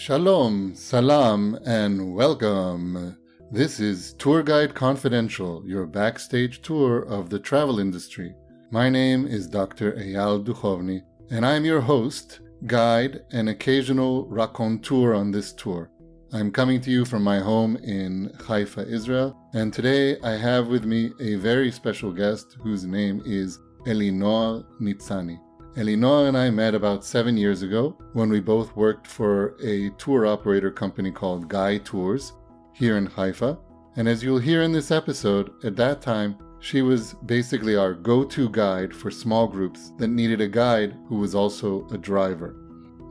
Shalom, salam, and welcome. This is Tour Guide Confidential, your backstage tour of the travel industry. My name is Dr. EYAL DUJOVNY, and I'm your host, guide, and occasional raconteur on this tour. I'm coming to you from my home in Haifa, Israel, and today I have with me a very special guest whose name is Elinoar NITZANI. Elinoar and I met about 7 years ago when we both worked for a tour operator company called Guy Tours here in Haifa. And as you'll hear in this episode, at that time, she was basically our go-to guide for small groups that needed a guide who was also a driver.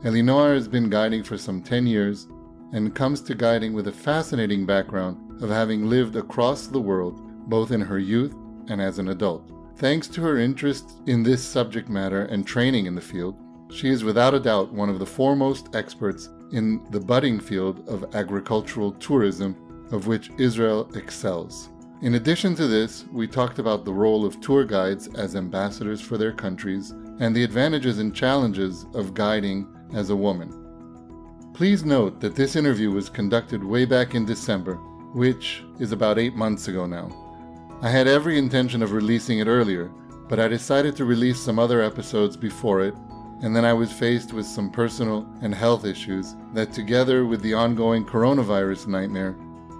Elinoar has been guiding for some 10 years and comes to guiding with a fascinating background of having lived across the world, both in her youth and as an adult. Thanks to her interest in this subject matter and training in the field, she is without a doubt one of the foremost experts in the budding field of agricultural tourism, of which Israel excels. In addition to this, we talked about the role of tour guides as ambassadors for their countries and the advantages and challenges of guiding as a woman. Please note that this interview was conducted way back in December, which is about 8 months ago now. I had every intention of releasing it earlier, but I decided to release some other episodes before it, and then I was faced with some personal and health issues that, together with the ongoing coronavirus nightmare,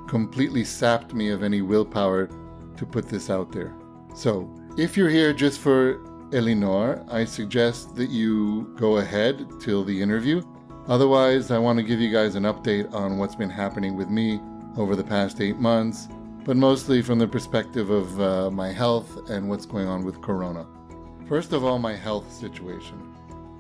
completely sapped me of any willpower to put this out there. So, if you're here just for Elinoar, I suggest that you go ahead till the interview. Otherwise, I want to give you guys an update on what's been happening with me over the past 8 months, but mostly from the perspective of my health and what's going on with Corona. First of all, my health situation.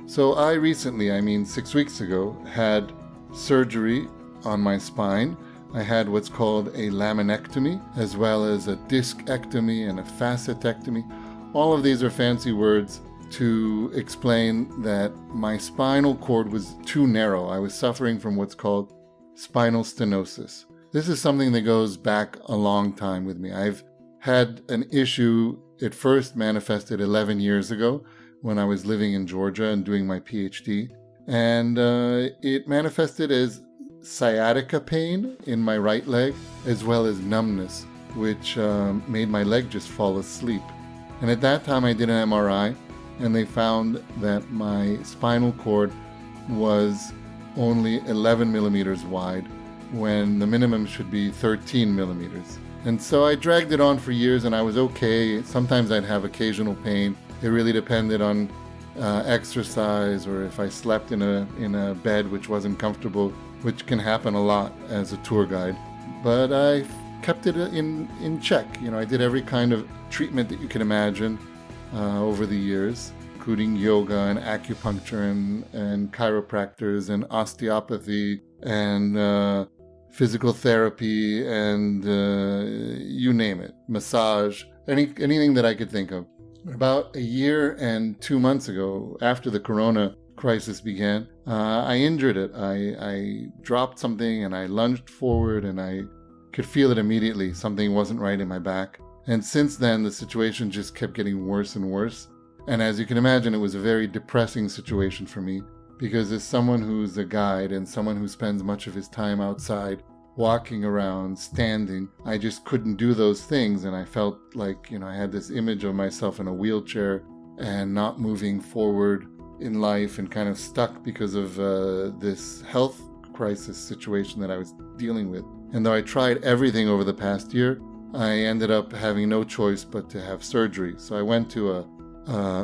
So I recently, 6 weeks ago, had surgery on my spine. I had what's called a laminectomy, as well as a discectomy and a facetectomy. All of these are fancy words to explain that my spinal cord was too narrow. I was suffering from what's called spinal stenosis. This is something that goes back a long time with me. I've had an issue. It first manifested 11 years ago when I was living in Georgia and doing my PhD. And it manifested as sciatica pain in my right leg, as well as numbness, which made my leg just fall asleep. And at that time I did an MRI, and they found that my spinal cord was only 11 millimeters wide, when the minimum should be 13 millimeters. And so I dragged it on for years, and I was okay. Sometimes I'd have occasional pain. It really depended on exercise, or if I slept in a bed which wasn't comfortable, which can happen a lot as a tour guide. But I kept it in check. I did every kind of treatment that you can imagine over the years, including yoga and acupuncture and chiropractors and osteopathy and physical therapy and you name it, massage, anything that I could think of. About a year and 2 months ago, after the corona crisis began, I injured it. I dropped something and I lunged forward, and I could feel it immediately. Something wasn't right in my back. And since then, the situation just kept getting worse and worse. And as you can imagine, it was a very depressing situation for me, because as someone who's a guide and someone who spends much of his time outside, walking around, standing, I just couldn't do those things. And I felt like, I had this image of myself in a wheelchair and not moving forward in life, and kind of stuck because of this health crisis situation that I was dealing with. And though I tried everything over the past year, I ended up having no choice but to have surgery. So I went to a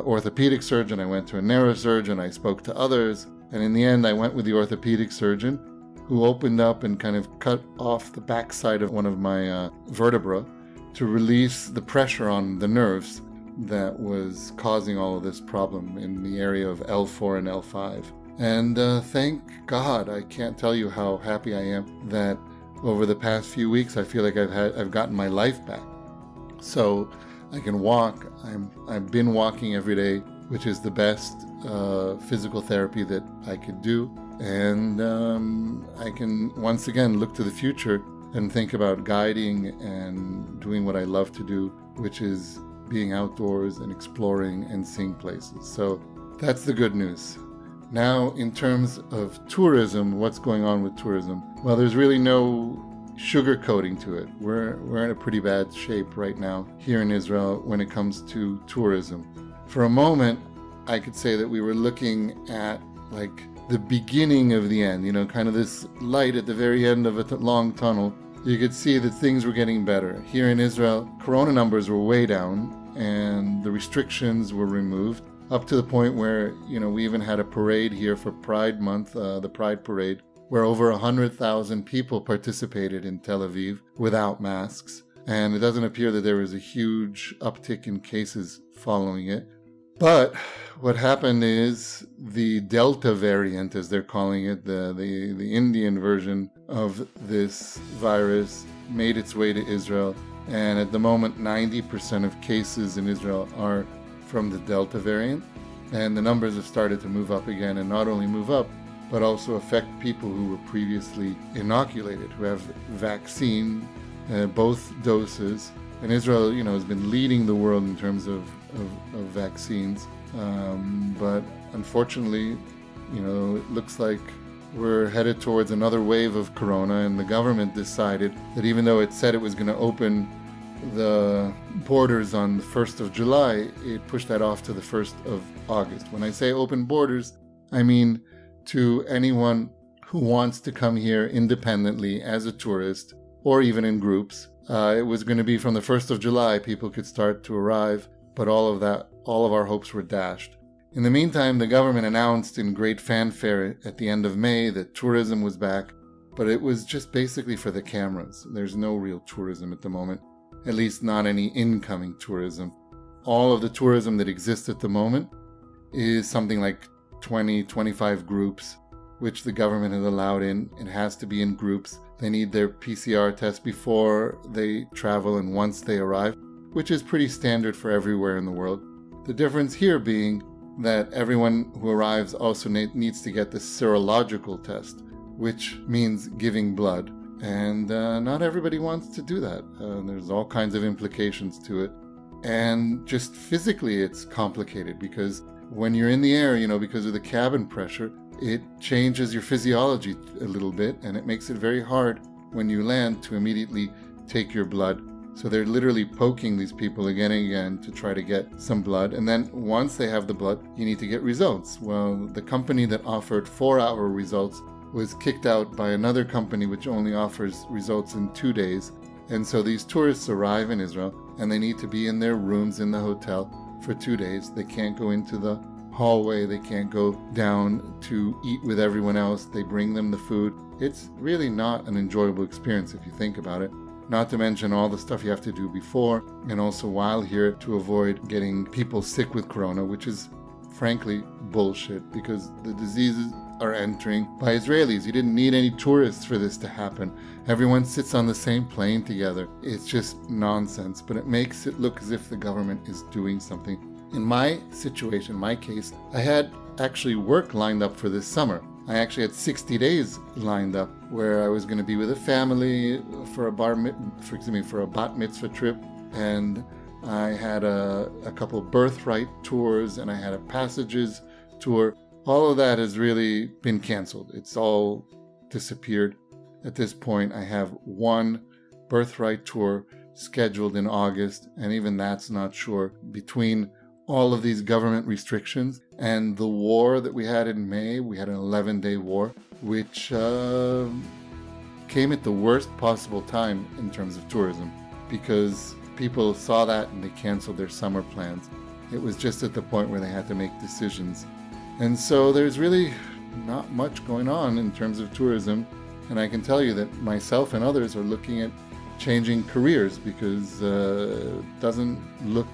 orthopedic surgeon, I went to a neurosurgeon, I spoke to others, and in the end I went with the orthopedic surgeon, who opened up and kind of cut off the backside of one of my vertebrae to release the pressure on the nerves that was causing all of this problem in the area of L4 and L5. And thank God, I can't tell you how happy I am that over the past few weeks I feel like I've gotten my life back. So I can walk. I've been walking every day, which is the best physical therapy that I could do. And I can once again look to the future and think about guiding and doing what I love to do, which is being outdoors and exploring and seeing places. So that's the good news. Now, in terms of tourism, what's going on with tourism? Well, there's really no sugarcoating to it. We're in a pretty bad shape right now here in Israel when it comes to tourism. For a moment, I could say that we were looking at like the beginning of the end, kind of this light at the very end of a long tunnel. You could see that things were getting better. Here in Israel, corona numbers were way down and the restrictions were removed up to the point where, we even had a parade here for Pride Month, the Pride Parade, where over 100,000 people participated in Tel Aviv without masks. And it doesn't appear that there was a huge uptick in cases following it. But what happened is the Delta variant, as they're calling it, the Indian version of this virus, made its way to Israel. And at the moment, 90% of cases in Israel are from the Delta variant. And the numbers have started to move up again, and not only move up, but also affect people who were previously inoculated, who have vaccine, both doses. And Israel, has been leading the world in terms of vaccines. But unfortunately, it looks like we're headed towards another wave of corona, and the government decided that even though it said it was going to open the borders on the 1st of July, it pushed that off to the 1st of August. When I say open borders, I mean to anyone who wants to come here independently as a tourist or even in groups. It was going to be from the 1st of July, people could start to arrive, but all of our hopes were dashed. In the meantime, the government announced in great fanfare at the end of May that tourism was back, but it was just basically for the cameras. There's no real tourism at the moment, at least not any incoming tourism. All of the tourism that exists at the moment is something like 20-25 groups, which the government has allowed in. It has to be in groups. They need their PCR test before they travel and once they arrive, which is pretty standard for everywhere in the world. The difference here being that everyone who arrives also needs to get the serological test, which means giving blood. And not everybody wants to do that. There's all kinds of implications to it. And just physically it's complicated because when you're in the air, because of the cabin pressure, it changes your physiology a little bit, and it makes it very hard when you land to immediately take your blood. So they're literally poking these people again and again to try to get some blood. And then once they have the blood, you need to get results. Well, the company that offered 4-hour results was kicked out by another company which only offers results in 2 days. And so these tourists arrive in Israel and they need to be in their rooms in the hotel for 2 days. They can't go into the hallway. They can't go down to eat with everyone else. They bring them the food. It's really not an enjoyable experience if you think about it. Not to mention all the stuff you have to do before and also while here to avoid getting people sick with corona, which is frankly bullshit because the diseases are entering by Israelis. You didn't need any tourists for this to happen. Everyone sits on the same plane together. It's just nonsense, but it makes it look as if the government is doing something. In my situation, my case, I had actually work lined up for this summer. I actually had 60 days lined up where I was going to be with a family for a bat mitzvah trip, and I had a couple birthright tours, and I had a passages tour. All of that has really been canceled. It's all disappeared. At this point, I have one birthright tour scheduled in August, and even that's not sure. Between all of these government restrictions and the war that we had in May, we had an 11-day war, which came at the worst possible time in terms of tourism because people saw that and they canceled their summer plans. It was just at the point where they had to make decisions. And so there's really not much going on in terms of tourism. And I can tell you that myself and others are looking at changing careers because it doesn't look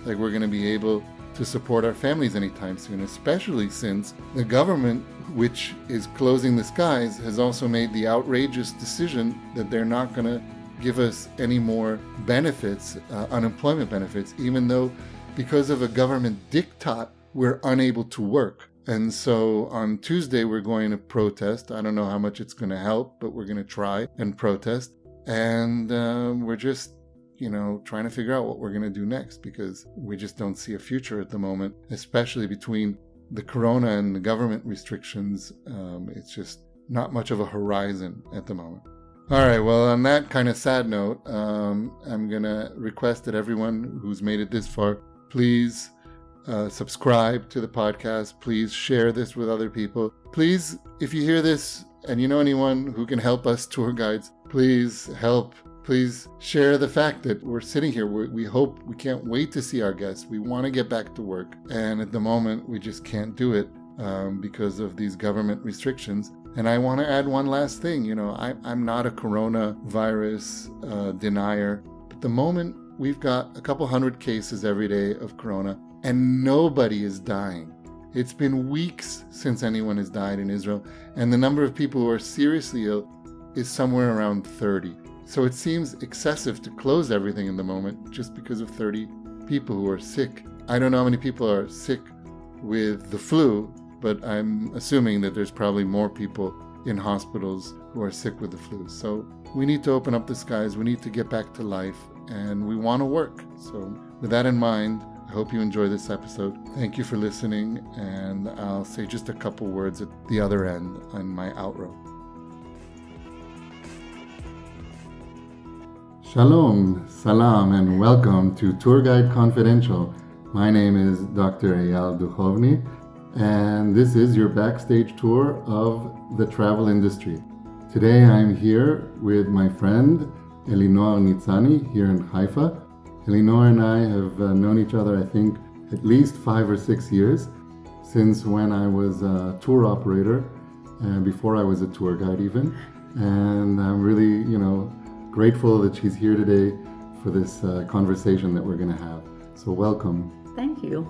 like we're going to be able to support our families anytime soon, especially since the government, which is closing the skies, has also made the outrageous decision that they're not going to give us any more benefits, unemployment benefits, even though because of a government diktat, we're unable to work. And so on Tuesday, we're going to protest. I don't know how much it's going to help, but we're going to try and protest. And we're just, trying to figure out what we're going to do next because we just don't see a future at the moment, especially between the corona and the government restrictions, it's just not much of a horizon at the moment. All right, well, on that kind of sad note, I'm going to request that everyone who's made it this far, please subscribe to the podcast. Please share this with other people. Please, if you hear this and you know anyone who can help us tour guides, please help. Please share the fact that we're sitting here. We can't wait to see our guests. We want to get back to work. And at the moment, we just can't do it because of these government restrictions. And I want to add one last thing. I'm not a coronavirus denier. But the moment we've got a couple hundred cases every day of corona and nobody is dying. It's been weeks since anyone has died in Israel. And the number of people who are seriously ill is somewhere around 30. So it seems excessive to close everything in the moment just because of 30 people who are sick. I don't know how many people are sick with the flu, but I'm assuming that there's probably more people in hospitals who are sick with the flu. So we need to open up the skies. We need to get back to life, and we want to work. So with that in mind, I hope you enjoy this episode. Thank you for listening, and I'll say just a couple words at the other end on my outro. Shalom, salam, and welcome to Tour Guide Confidential. My name is Dr. EYAL DUJOVNY, and this is your backstage tour of the travel industry. Today I'm here with my friend Elinoar NITZANI here in Haifa. Elinoar and I have known each other, I think, at least 5 or 6 years, since when I was a tour operator, before I was a tour guide even. And I'm really, grateful that she's here today for this conversation that we're going to have. So welcome. Thank you.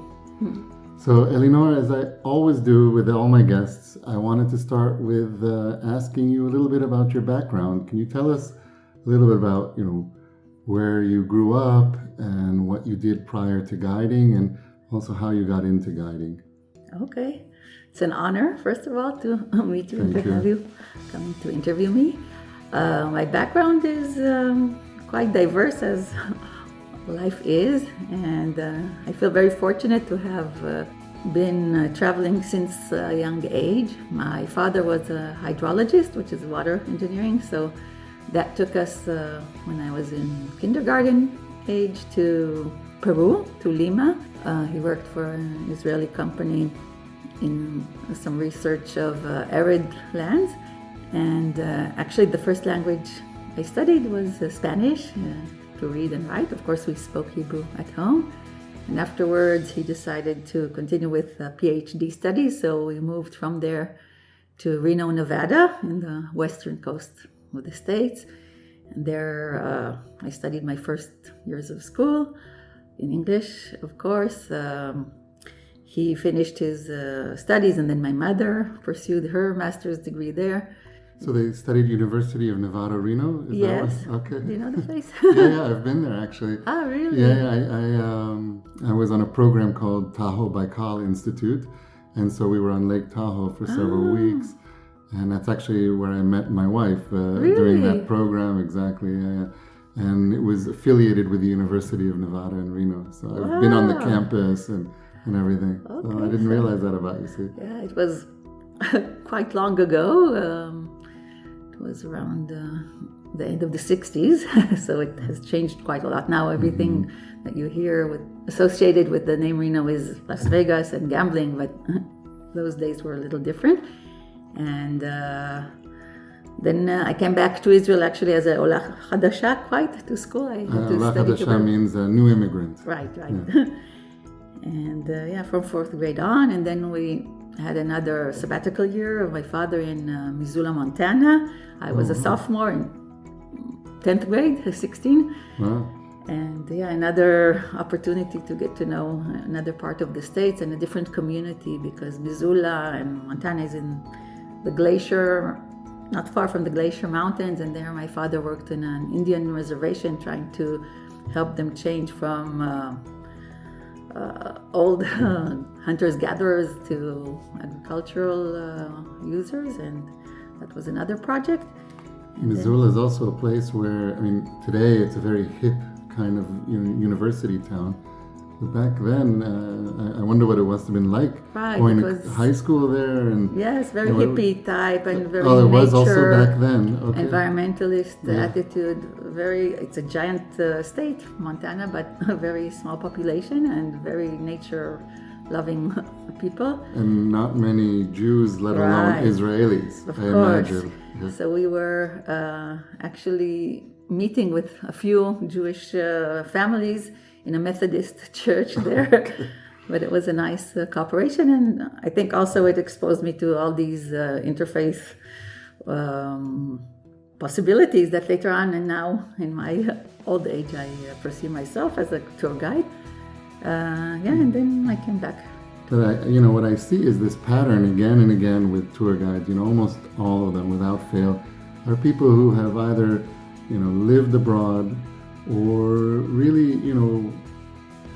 So Elinoar, as I always do with all my guests, I wanted to start with asking you a little bit about your background. Can you tell us a little bit about, where you grew up and what you did prior to guiding, and also how you got into guiding? Okay. It's an honor, first of all, to meet you and to have you come to interview me. My background is quite diverse, as life is, and I feel very fortunate to have been traveling since a young age. My father was a hydrologist, which is water engineering, so that took us, when I was in kindergarten age, to Peru, to Lima. He worked for an Israeli company in some research of arid lands. And actually the first language I studied was Spanish, to read and write. Of course, we spoke Hebrew at home. And afterwards, he decided to continue with PhD studies. So we moved from there to Reno, Nevada, in the western coast of the States. And there I studied my first years of school in English, of course. He finished his studies, and then my mother pursued her master's degree there. So they studied University of Nevada, Reno? Yes. Okay. Do you know the place? yeah, I've been there actually. Oh, really? Yeah, I was on a program called Tahoe Baikal Institute, and so we were on Lake Tahoe for several weeks, and that's actually where I met my wife during that program. Exactly. And it was affiliated with the University of Nevada in Reno, so I've been on the campus and everything. Okay, so I didn't realize that about you. See? Yeah, it was quite long ago. It was around the end of the 60s, so it has changed quite a lot. Now everything that you hear associated with the name Reno is Las Vegas and gambling, but those days were a little different. And then I came back to Israel actually as a Ola Hadasha, quite, to school. Ola Hadasha means a new immigrant. Right. Yeah. And from 4th grade on, and then we had another sabbatical year of my father in Missoula, Montana. I was a sophomore in 10th grade, 16. Wow. And another opportunity to get to know another part of the States and a different community, because Missoula and Montana is in the glacier, not far from the Glacier Mountains, and there my father worked in an Indian reservation trying to help them change from old hunters-gatherers to agricultural users, and that was another project. And Missoula is also a place where, today it's a very hip kind of university town, Back then, I wonder what it must have been like going to high school there. And yes, very hippie type and very it was nature, also back then. Okay. Environmentalist attitude. It's a giant state, Montana, but a very small population and very nature-loving people. And not many Jews, let alone Israelis, of I course. imagine. Yes. So we were actually meeting with a few Jewish families in a Methodist church there. Okay. But it was a nice cooperation, and I think also it exposed me to all these interfaith possibilities that later on, and now in my old age, I pursue myself as a tour guide. And then I came back. But what I see is this pattern again and again with tour guides. Almost all of them, without fail, are people who have either lived abroad or really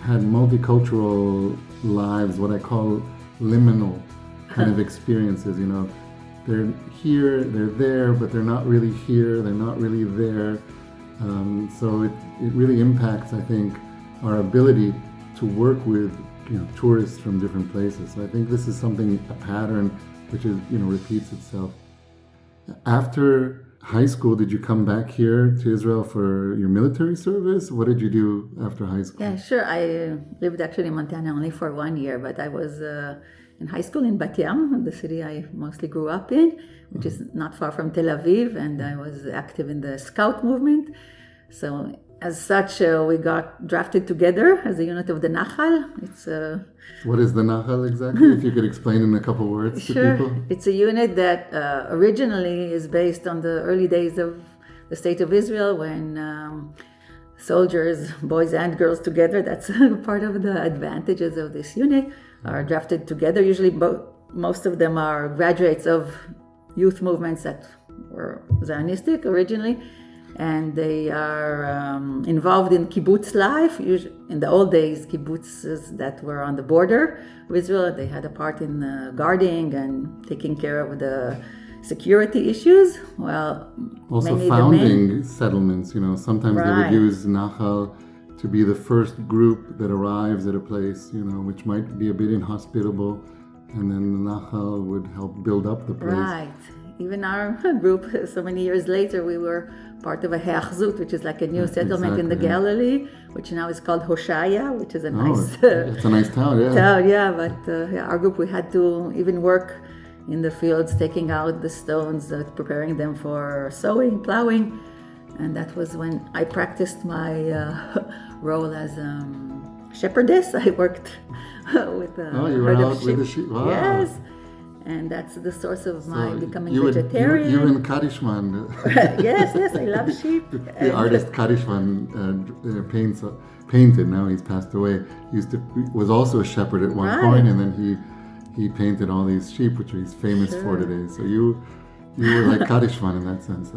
had multicultural lives, what I call liminal kind of experiences. They're here, they're there, but they're not really here, they're not really there. So it really impacts, I think, our ability to work with tourists from different places. So I think this is something, a pattern which is repeats itself. After high school, did you come back here to Israel for your military service? What did you do after high school? Yeah, sure. I lived actually in Montana only for 1 year, but I was in high school in Bat Yam, the city I mostly grew up in, which is not far from Tel Aviv, and I was active in the Scout movement. So as such, we got drafted together as a unit of the Nachal. What is the Nachal exactly? If you could explain in a couple words to people. It's a unit that originally is based on the early days of the State of Israel when soldiers, boys and girls together, that's part of the advantages of this unit, are drafted together. Usually most of them are graduates of youth movements that were Zionistic originally. And they are involved in kibbutz life. In the old days, kibbutzes that were on the border of Israel, they had a part in guarding and taking care of the security issues. Well, also founding settlements. Sometimes they would use Nachal to be the first group that arrives at a place, which might be a bit inhospitable, and then the Nachal would help build up the place. Right. Even our group, so many years later, we were part of a Heachzut, which is like a new settlement in the Galilee, which now is called Hoshaya, which is a nice... it's a nice town, yeah. But our group, we had to even work in the fields, taking out the stones, preparing them for sowing, plowing. And that was when I practiced my role as shepherdess. I worked with a herd of sheep. With the sheep. Wow. Yes. And that's the source of my becoming vegetarian. You and Kadishman. Yes, I love sheep. The artist Kadishman painted. Now he's passed away. Was also a shepherd at one point, and then he painted all these sheep, which he's famous for today. So you were like Kadishman in that sense.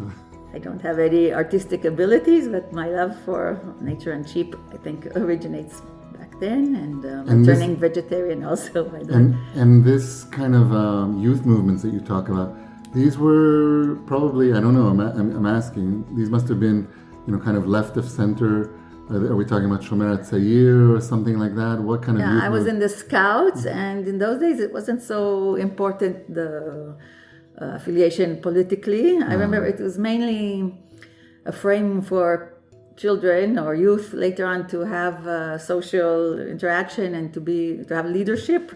I don't have any artistic abilities, but my love for nature and sheep, I think, originates then, and turning vegetarian also. And this kind of youth movements that you talk about, these were probably, I don't know, I'm asking, these must have been, kind of left of center. Are we talking about Shomer Tzayir or something like that? What kind of youth I was in the Scouts, and in those days it wasn't so important, the affiliation politically. I remember it was mainly a frame for children or youth later on to have social interaction and to have leadership.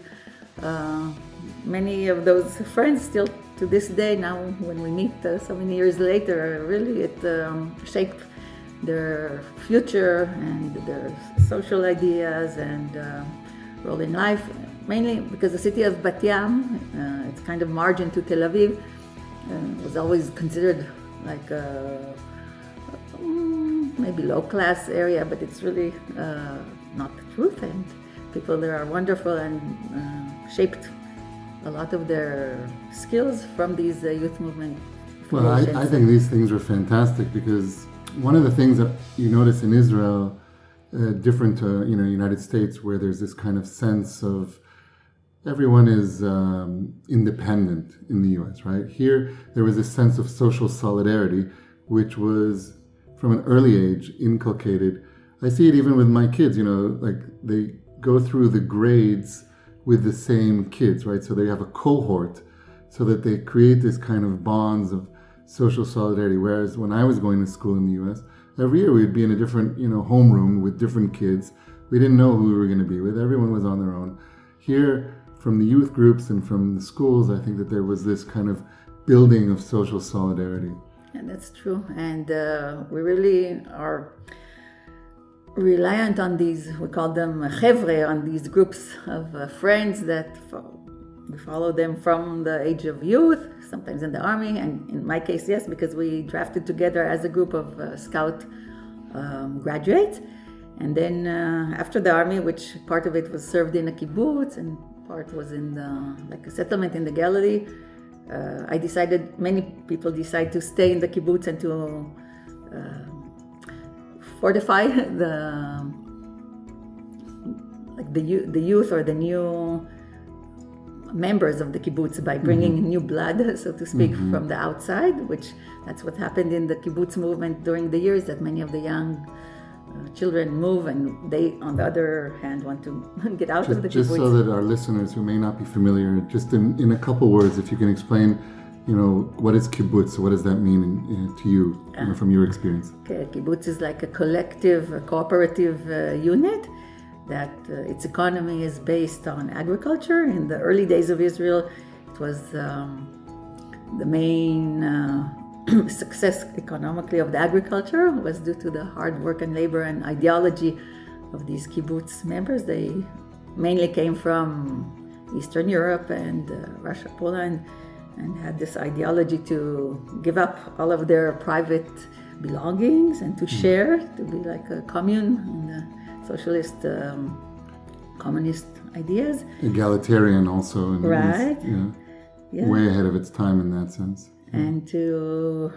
Many of those friends still to this day, now when we meet so many years later, really it shaped their future and their social ideas and role in life. Mainly because the city of Bat Yam, it's kind of margin to Tel Aviv, was always considered like maybe low-class area, but it's really not the truth, and people there are wonderful and shaped a lot of their skills from these youth movement. Well, I think these things are fantastic because one of the things that you notice in Israel, different to United States, where there's this kind of sense of everyone is independent in the U.S., right? Here, there was a sense of social solidarity, which was from an early age inculcated. I see it even with my kids, like go through the grades with the same kids, right? So they have a cohort so that they create this kind of bonds of social solidarity. Whereas when I was going to school in the US, every year we'd be in a different, homeroom with different kids. We didn't know who we were going to be with. Everyone was on their own. Here, from the youth groups and from the schools, I think that there was this kind of building of social solidarity. And that's true. And we really are reliant on these, we call them chevre, on these groups of friends that we follow them from the age of youth, sometimes in the army, and in my case, yes, because we drafted together as a group of scout graduates. And then after the army, which part of it was served in a kibbutz and part was in a settlement in the Galilee, many people decide to stay in the kibbutz and to fortify the youth or the new members of the kibbutz by bringing new blood, so to speak, from the outside, which that's what happened in the kibbutz movement during the years, that many of the young children move, and they, on the other hand, want to get out of the kibbutz. Just so that our listeners who may not be familiar, just in a couple words, if you can explain, what is kibbutz? What does that mean to you, from your experience? Okay, kibbutz is like a collective, a cooperative unit that its economy is based on agriculture. In the early days of Israel, it was the main success economically of the agriculture was due to the hard work and labor and ideology of these kibbutz members. They mainly came from Eastern Europe and Russia, Poland, and had this ideology to give up all of their private belongings and to share, to be like a commune in the socialist, communist ideas. Egalitarian also. Right. Yeah. Way ahead of its time in that sense. And to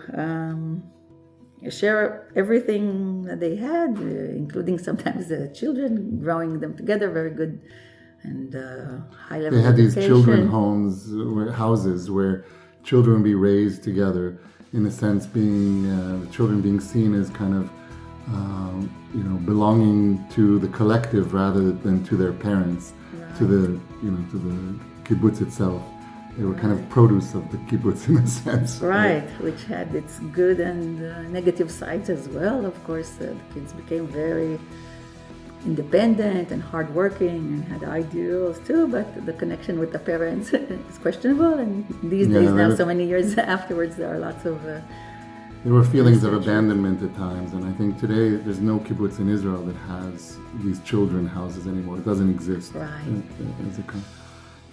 share everything that they had, including sometimes the children, growing them together, very good and high level. They had education. these children houses where children would be raised together, in a sense, being children being seen as kind of belonging to the collective rather than to their parents, right. to the kibbutz itself. They were kind of produce of the kibbutz in a sense. Right, which had its good and negative sides as well. Of course, the kids became very independent and hardworking and had ideals too, but the connection with the parents is questionable. And these days now, so many years afterwards, there are lots of... there were feelings of abandonment at times, and I think today there's no kibbutz in Israel that has these children houses anymore. It doesn't exist. Right.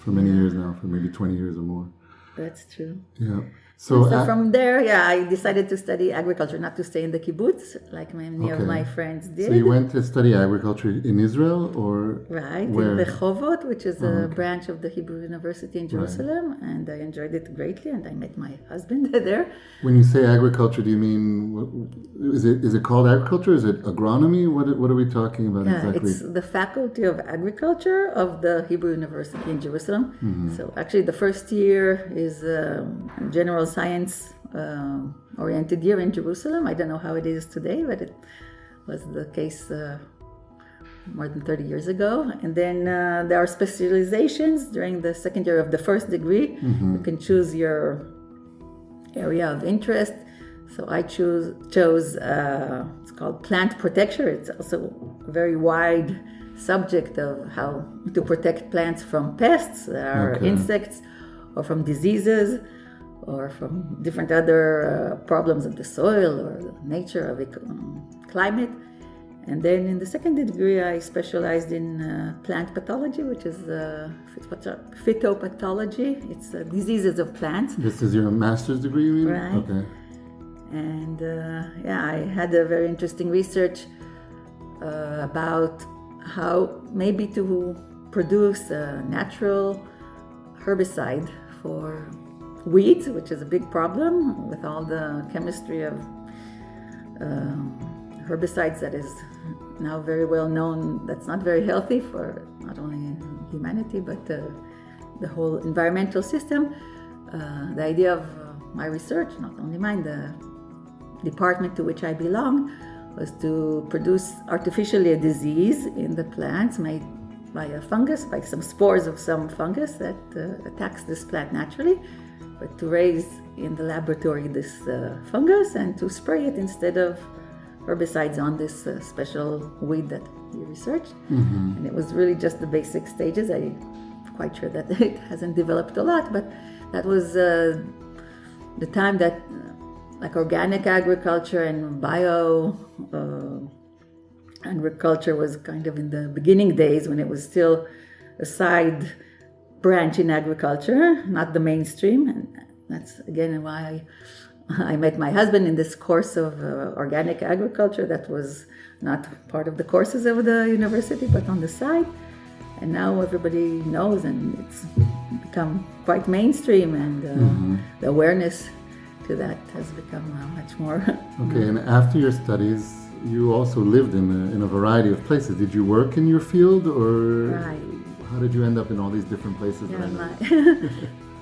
For many years now, for maybe 20 years or more. That's true. Yeah. So from there, I decided to study agriculture, not to stay in the kibbutz, like many of my friends did. So you went to study agriculture in Israel, or right, where? In Rehovot, which is a branch of the Hebrew University in Jerusalem, right. And I enjoyed it greatly, and I met my husband there. When you say agriculture, do you mean, is it called agriculture? Is it agronomy? What are we talking about exactly? It's the Faculty of Agriculture of the Hebrew University in Jerusalem. Mm-hmm. So actually the first year is general science oriented year in Jerusalem. I don't know how it is today, but it was the case more than 30 years ago. And then there are specializations during the second year of the first degree. Mm-hmm. You can choose your area of interest. So I chose it's called plant protection. It's also a very wide subject of how to protect plants from pests, or insects, or from diseases, or from different other problems of the soil or the nature of climate. And then in the second degree, I specialized in plant pathology, which is phytopathology. It's diseases of plants. This is your master's degree, you mean? Right. Okay. And I had a very interesting research about how maybe to produce a natural herbicide for weeds, which is a big problem with all the chemistry of herbicides that is now very well known, that's not very healthy for not only humanity but the whole environmental system. The idea of my research, not only mine, the department to which I belong, was to produce artificially a disease in the plants, may by a fungus, by some spores of some fungus that attacks this plant naturally, but to raise in the laboratory this fungus and to spray it instead of herbicides on this special weed that he researched. And it was really just the basic stages. I'm quite sure that it hasn't developed a lot, but that was the time that like organic agriculture and bio agriculture was kind of in the beginning days, when it was still a side branch in agriculture, not the mainstream. And that's again why I met my husband in this course of organic agriculture that was not part of the courses of the university, but on the side. And now everybody knows, and it's become quite mainstream, and the awareness to that has become much more. Okay, and after your studies, you also lived in a variety of places. Did you work in your field, or Right. how did you end up in all these different places?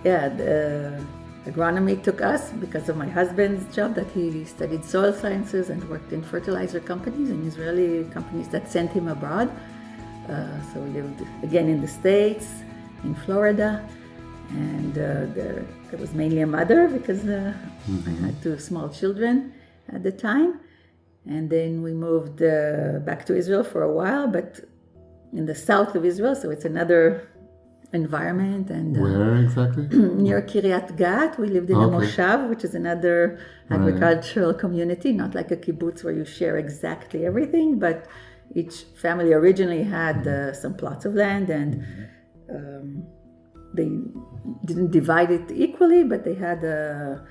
The agronomy took us because of my husband's job, that he studied soil sciences and worked in fertilizer companies and Israeli companies that sent him abroad. So we lived again in the States, in Florida, and there was mainly a mother because I had 2 small children at the time. And then we moved back to Israel for a while, but in the south of Israel, so it's another environment. And where exactly? Near Kiryat Gat. We lived in a moshav, which is another agricultural community, not like a kibbutz where you share exactly everything, but each family originally had some plots of land, and they didn't divide it equally, but they had a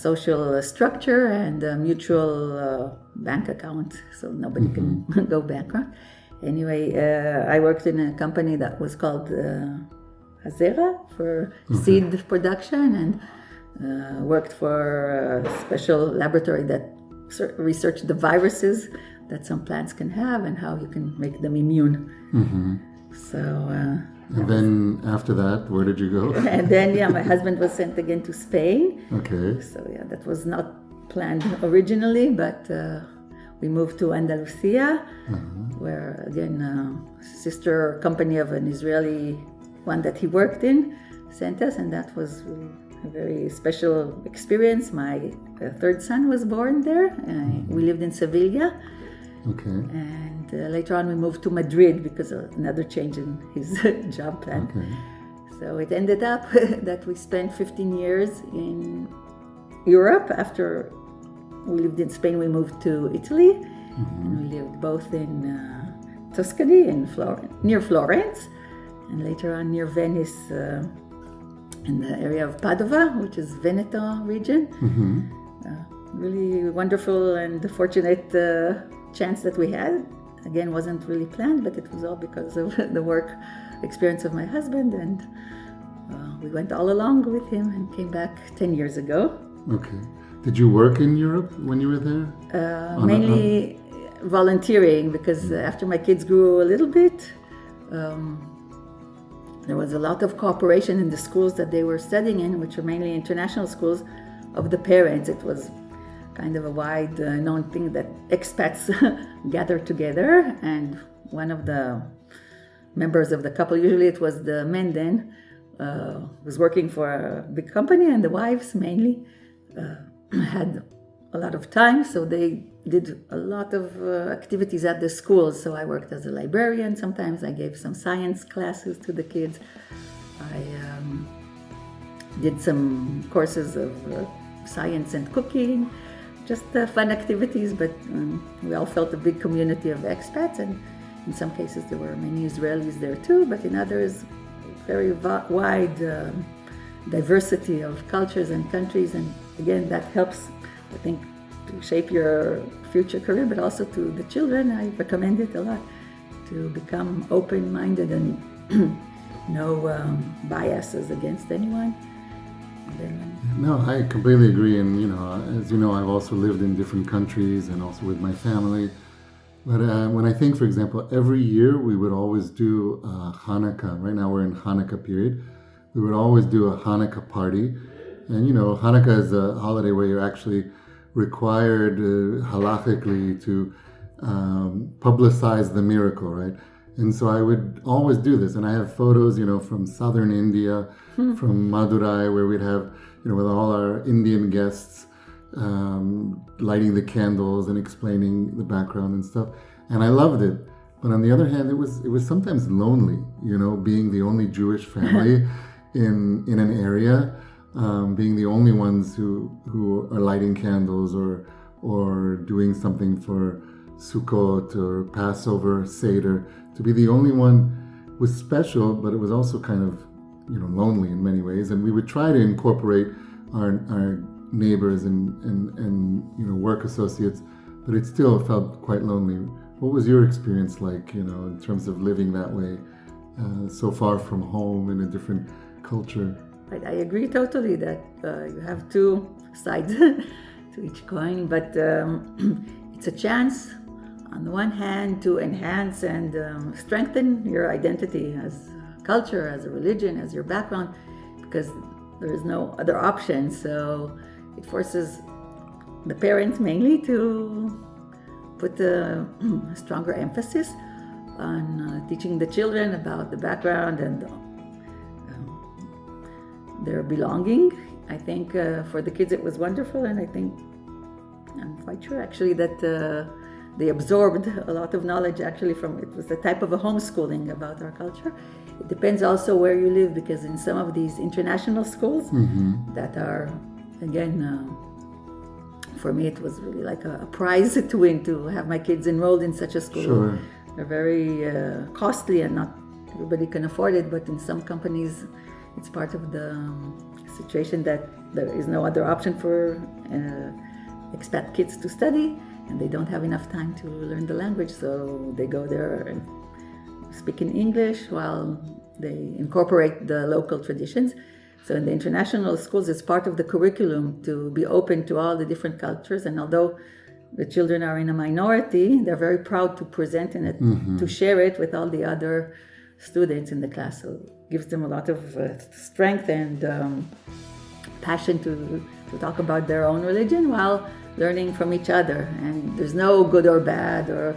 social structure and a mutual bank account, so nobody can go bankrupt. Anyway, I worked in a company that was called Hazera for seed production, and worked for a special laboratory that researched the viruses that some plants can have and how you can make them immune. So. And then after that, where did you go? And then, my husband was sent again to Spain. Okay. So that was not planned originally, but we moved to Andalusia, where again, sister company of an Israeli one that he worked in sent us, and that was really a very special experience. My third son was born there. We lived in Sevilla. Okay. And later on we moved to Madrid because of another change in his job plan. Okay. So it ended up that we spent 15 years in Europe. After we lived in Spain, we moved to Italy. And we lived both in Tuscany, near Florence, and later on near Venice, in the area of Padova, which is Veneto region. Really wonderful and fortunate chance that we had. Again, wasn't really planned, but it was all because of the work experience of my husband, and we went all along with him and came back 10 years ago. Okay. Did you work in Europe when you were there? Mainly volunteering, because after my kids grew a little bit, there was a lot of cooperation in the schools that they were studying in, which are mainly international schools, of the parents. It was kind of a wide known thing that expats gather together, and one of the members of the couple, usually it was the men then, was working for a big company, and the wives mainly had a lot of time, so they did a lot of activities at the schools. So I worked as a librarian. Sometimes I gave some science classes to the kids. I did some courses of science and cooking, just fun activities, but we all felt a big community of expats, and in some cases there were many Israelis there too, but in others very wide diversity of cultures and countries. And again, that helps, I think, to shape your future career, but also to the children. I recommend it a lot, to become open-minded and no biases against anyone. No, I completely agree. And, as you know, I've also lived in different countries and also with my family. But when I think, for example, every year we would always do Hanukkah. Right now we're in Hanukkah period. We would always do a Hanukkah party. And, Hanukkah is a holiday where you're actually required halachically to publicize the miracle, right? And so I would always do this. And I have photos, from southern India, from Madurai, where we'd have, with all our Indian guests, lighting the candles and explaining the background and stuff. And I loved it. But on the other hand, it was sometimes lonely, being the only Jewish family in an area, being the only ones who are lighting candles or doing something for Sukkot or Passover, Seder. To be the only one was special, but it was also kind of, lonely in many ways. And we would try to incorporate our neighbors and work associates, but it still felt quite lonely. What was your experience like, in terms of living that way, so far from home in a different culture? I agree totally that you have two sides to each coin, but it's a chance, on the one hand, to enhance and strengthen your identity as a culture, as a religion, as your background, because there is no other option. So it forces the parents mainly to put a stronger emphasis on teaching the children about the background and their belonging. I think for the kids it was wonderful, and I'm quite sure actually that they absorbed a lot of knowledge actually from it. Was a type of a homeschooling about our culture. It depends also where you live, because in some of these international schools that are, again, for me it was really like a prize to win, to have my kids enrolled in such a school. Sure. They're very costly and not everybody can afford it, but in some companies it's part of the situation that there is no other option for expat kids to study, and they don't have enough time to learn the language, so they go there and speak in English while they incorporate the local traditions. So in the international schools, it's part of the curriculum to be open to all the different cultures, and although the children are in a minority, they're very proud to present in it, to share it with all the other students in the class. So it gives them a lot of strength and passion to talk about their own religion while learning from each other. And there's no good or bad, or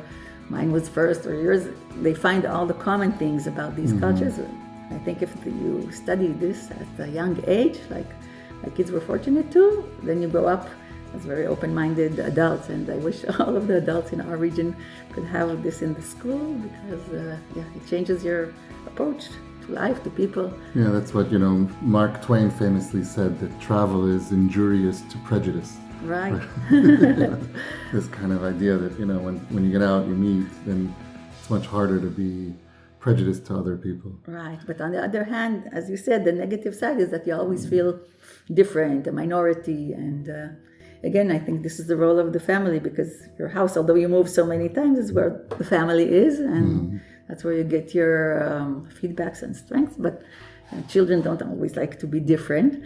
mine was first or yours. They find all the common things about these cultures. I think if you study this at a young age, like my kids were fortunate to, then you grow up as very open-minded adults. And I wish all of the adults in our region could have this in the school, because it changes your approach to life, to people. Yeah, that's what, Mark Twain famously said, that travel is injurious to prejudice. Right. This kind of idea that, when you get out, you meet, then it's much harder to be prejudiced to other people. Right. But on the other hand, as you said, the negative side is that you always feel different, a minority. And again, I think this is the role of the family, because your house, although you move so many times, is where the family is, and that's where you get your feedbacks and strengths. But children don't always like to be different.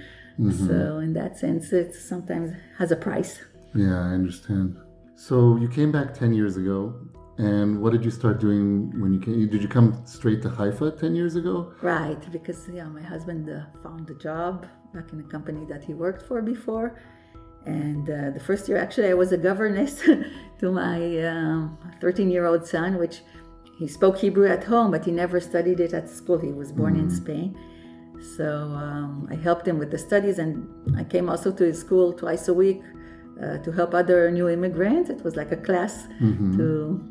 So in that sense, it sometimes has a price. Yeah, I understand. So you came back 10 years ago, and what did you start doing when you came? Did you come straight to Haifa 10 years ago? Right, because my husband found a job back in a company that he worked for before. And the first year, actually, I was a governess to my 13-year-old son, which he spoke Hebrew at home, but he never studied it at school. He was born in Spain. So I helped him with the studies, and I came also to his school twice a week to help other new immigrants. It was like a class to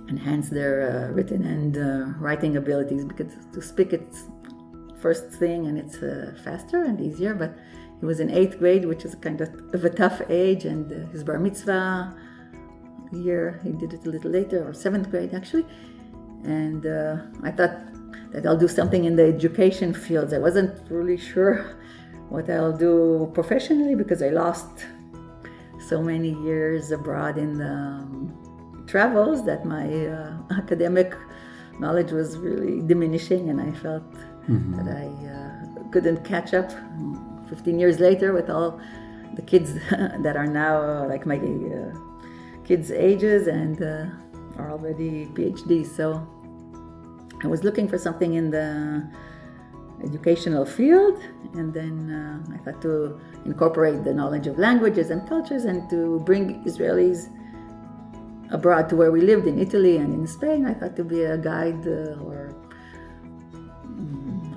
enhance their written and writing abilities, because to speak it's first thing and it's faster and easier. But he was in 8th grade, which is kind of a tough age, and his bar mitzvah year, he did it a little later, or 7th grade actually. And I thought that I'll do something in the education fields. I wasn't really sure what I'll do professionally, because I lost so many years abroad in the travels that my academic knowledge was really diminishing, and I felt that I couldn't catch up 15 years later with all the kids that are now like my kids' ages and are already PhDs. So I was looking for something in the educational field, and then I thought to incorporate the knowledge of languages and cultures and to bring Israelis abroad to where we lived in Italy and in Spain. I thought to be a guide or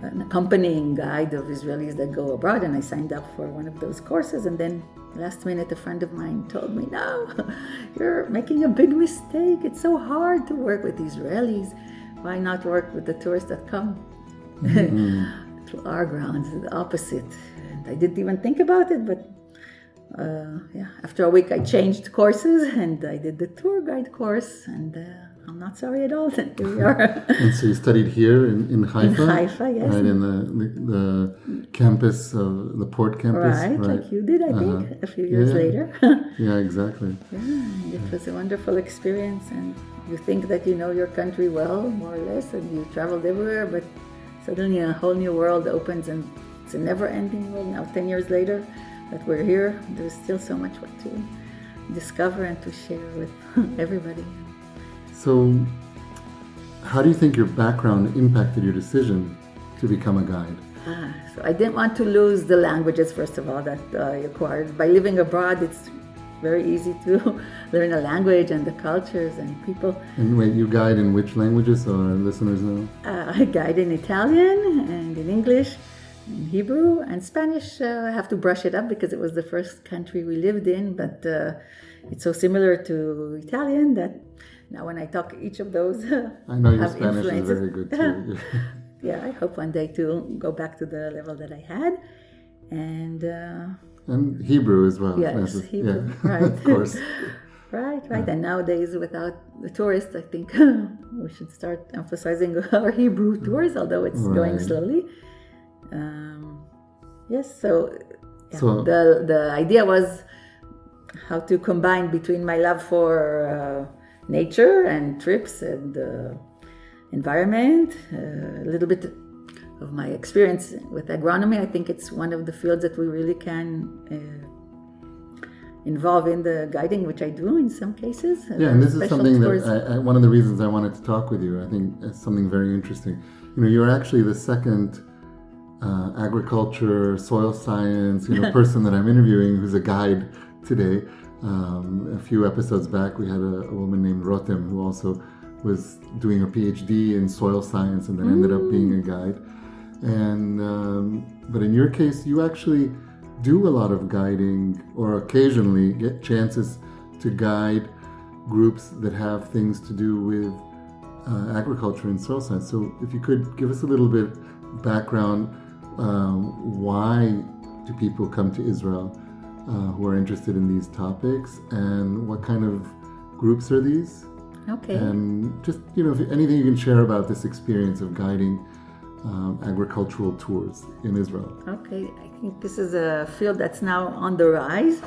an accompanying guide of Israelis that go abroad, and I signed up for one of those courses. And then last minute, a friend of mine told me, "No, you're making a big mistake. It's so hard to work with Israelis. Why not work with the tourists that come to our grounds?" The opposite. And I didn't even think about it, but after a week I changed courses and I did the tour guide course, and I'm not sorry at all that here we are. And so you studied here in Haifa? In Haifa, yes. Right, in the campus, the port campus? Right, like you did, I think, a few years later. Yeah, exactly. Yeah, it was a wonderful experience, and you think that you know your country well, more or less, and you traveled everywhere, but suddenly a whole new world opens, and it's a never-ending world. Now, 10 years later that we're here, there's still so much to discover and to share with everybody. So, how do you think your background impacted your decision to become a guide? So I didn't want to lose the languages, first of all, that I acquired. By living abroad, it's very easy to learn a language and the cultures and people. And wait, you guide in which languages, so our listeners know? I guide in Italian and in English, in Hebrew, and Spanish. I have to brush it up because it was the first country we lived in, but it's so similar to Italian that now when I talk each of those, I know your Spanish is very good too. Yeah, I hope one day to go back to the level that I had. And Hebrew as well. Yes, Hebrew, yeah. right. Of course. Right. And nowadays, without the tourists, I think we should start emphasizing our Hebrew tours, although it's going slowly. Yes, so the idea was how to combine between my love for nature and trips and environment, a little bit of my experience with agronomy. I think it's one of the fields that we really can involve in the guiding, which I do in some cases. Yeah, and this is something that one of the reasons I wanted to talk with you. I think it's something very interesting. You're actually the second agriculture, soil science, person that I'm interviewing who's a guide today. A few episodes back, we had a woman named Rotem who also was doing her PhD in soil science and then ended up being a guide. And but in your case, you actually do a lot of guiding, or occasionally get chances to guide groups that have things to do with agriculture and soil science. So if you could give us a little bit background, why do people come to Israel who are interested in these topics, and what kind of groups are these? Okay. And just, if anything you can share about this experience of guiding agricultural tours in Israel. Okay, I think this is a field that's now on the rise,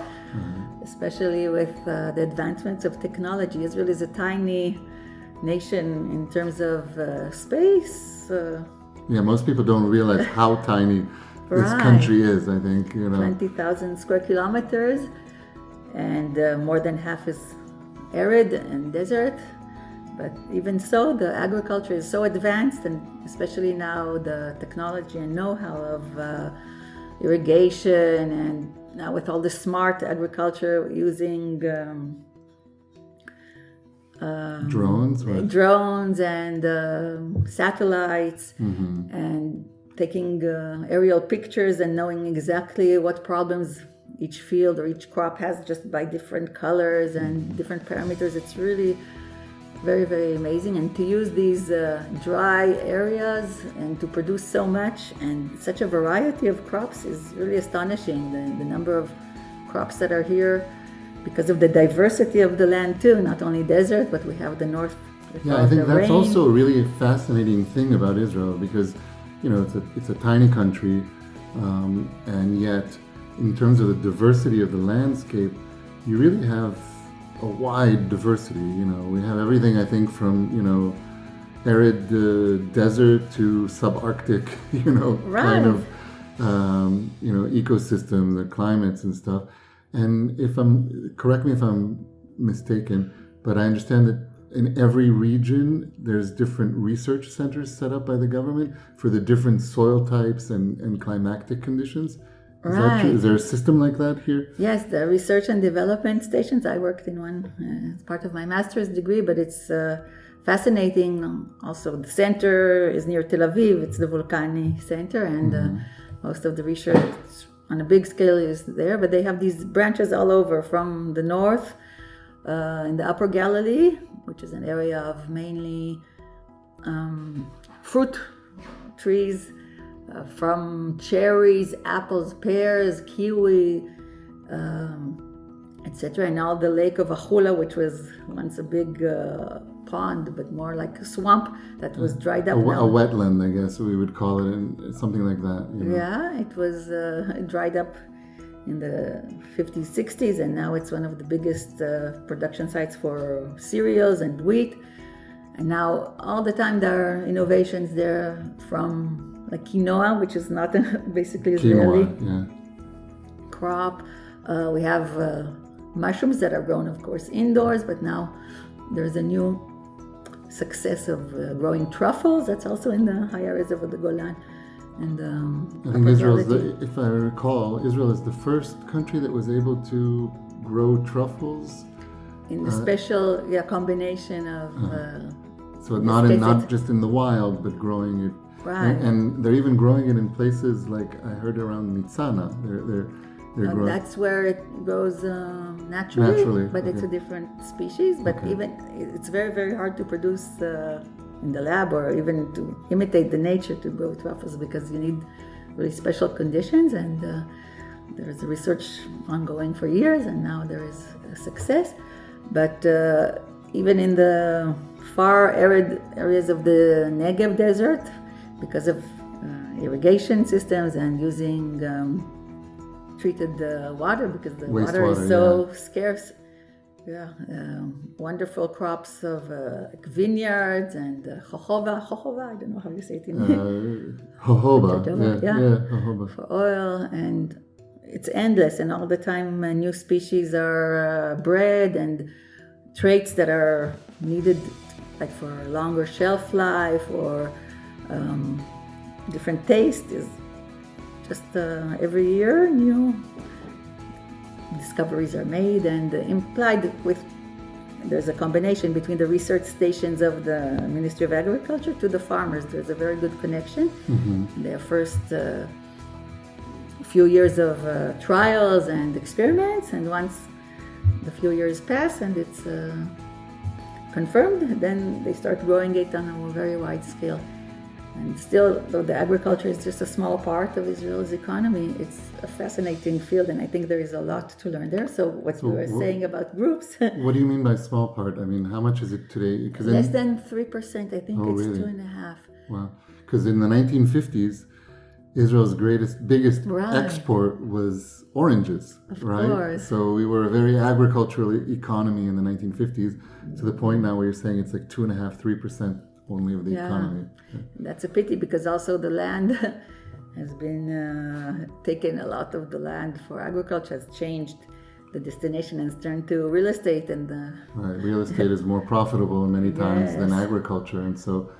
especially with the advancements of technology. Israel is a tiny nation in terms of space. Yeah, most people don't realize how tiny this country is, I think. 20,000 square kilometers, and more than half is arid and desert. But even so, the agriculture is so advanced, and especially now the technology and know-how of irrigation, and now with all the smart agriculture using drones and satellites, and taking aerial pictures and knowing exactly what problems each field or each crop has just by different colors and different parameters. It's really very, very amazing. And to use these dry areas and to produce so much and such a variety of crops is really astonishing. The number of crops that are here, because of the diversity of the land too, not only desert, but we have the north. Yeah, I think that's also a really fascinating thing about Israel, because it's a tiny country, and yet in terms of the diversity of the landscape, you really have a wide diversity. We have everything, I think, from arid desert to subarctic, kind of ecosystem, the climates and stuff. And correct me if I'm mistaken, but I understand that in every region there's different research centers set up by the government for the different soil types and climatic conditions. Is that true? Is there a system like that here? Yes, the research and development stations. I worked in one as part of my master's degree, but it's fascinating. Also, the center is near Tel Aviv. It's the Volcani Center, and most of the research on a big scale is there. But they have these branches all over, from the north in the Upper Galilee, which is an area of mainly fruit trees. From cherries, apples, pears, kiwi, etc. And now the lake of Achula, which was once a big pond, but more like a swamp that was dried up. A wetland, I guess we would call it, something like that. You know? Yeah, it was dried up in the 50s, 60s, and now it's one of the biggest production sites for cereals and wheat. And now all the time there are innovations there, from like quinoa, which is not basically Israeli crop. We have mushrooms that are grown, of course, indoors, but now there's a new success of growing truffles. That's also in the high areas of the Golan. And I think Israel if I recall, Israel is the first country that was able to grow truffles. In the special combination of... so not just in the wild, but growing it. Right. And they're even growing it in places like I heard around NITZANI. They're growing. That's where it grows naturally, but it's a different species. But even it's very, very hard to produce in the lab, or even to imitate the nature to grow truffles, because you need really special conditions. And there's research ongoing for years, and now there is a success. But even in the far arid areas of the Negev desert, because of irrigation systems and using treated water, because the water is so scarce. Wonderful crops of vineyards and jojoba, I don't know how you say it in jojoba, jojoba, for oil, and it's endless, and all the time new species are bred, and traits that are needed, like for longer shelf life or different taste, is just every year new discoveries are made, and implied with there's a combination between the research stations of the Ministry of Agriculture to the farmers. There's a very good connection. Their first few years of trials and experiments, and once the few years pass and it's confirmed, then they start growing it on a very wide scale. And still, though the agriculture is just a small part of Israel's economy, it's a fascinating field, and I think there is a lot to learn there. So what you were saying about groups... What do you mean by small part? I mean, how much is it today? Less than 3%, I think. It's really? 2.5%. Wow. Because in the 1950s, Israel's biggest export was oranges, of course. So we were a very agricultural economy in the 1950s, to the point now where you're saying it's like 2.5%, 3% only of the economy. That's a pity, because also the land has been taken. A lot of the land for agriculture has changed the destination and turned to real estate, and real estate is more profitable many times than agriculture, and so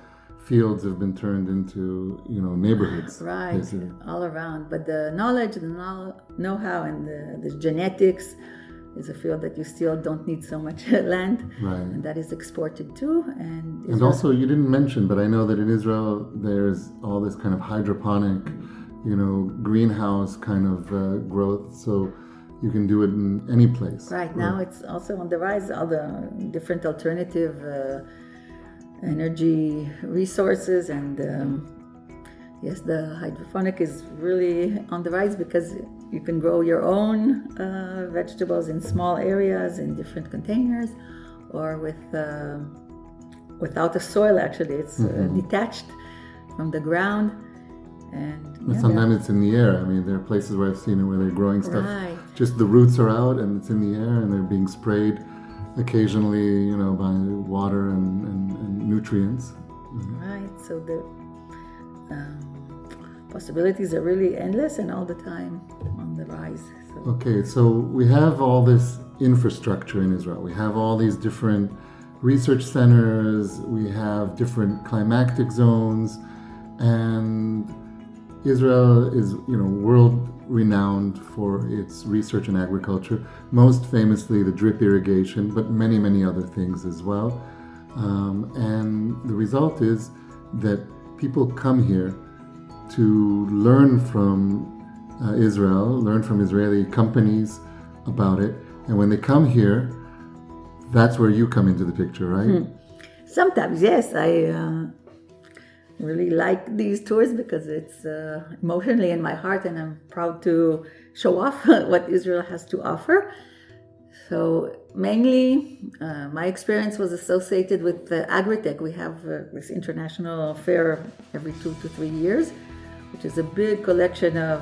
fields have been turned into neighborhoods, basically. All around. But the knowledge, the know-how, and the genetics is a field that you still don't need so much land, and that is exported too. And also, you didn't mention, but I know that in Israel there's all this kind of hydroponic, greenhouse kind of growth, so you can do it in any place. Right, now it's also on the rise, all the different alternative energy resources, and yes, the hydroponic is really on the rise, because you can grow your own vegetables in small areas in different containers, or without the soil. Actually, it's detached from the ground, and sometimes it's in the air. I mean, there are places where I've seen it where they're growing stuff. Just the roots are out and it's in the air, and they're being sprayed occasionally, by water and nutrients. Right. So the possibilities are really endless and all the time on the rise. Okay, so we have all this infrastructure in Israel. We have all these different research centers. We have different climatic zones. And Israel is, world renowned for its research in agriculture, most famously the drip irrigation, but many, many other things as well. And the result is that people come here to learn from Israel, learn from Israeli companies about it. And when they come here, that's where you come into the picture, right? Sometimes, yes. I really like these tours because it's emotionally in my heart, and I'm proud to show off what Israel has to offer. So mainly my experience was associated with Agritech. We have this international fair every 2 to 3 years, which is a big collection of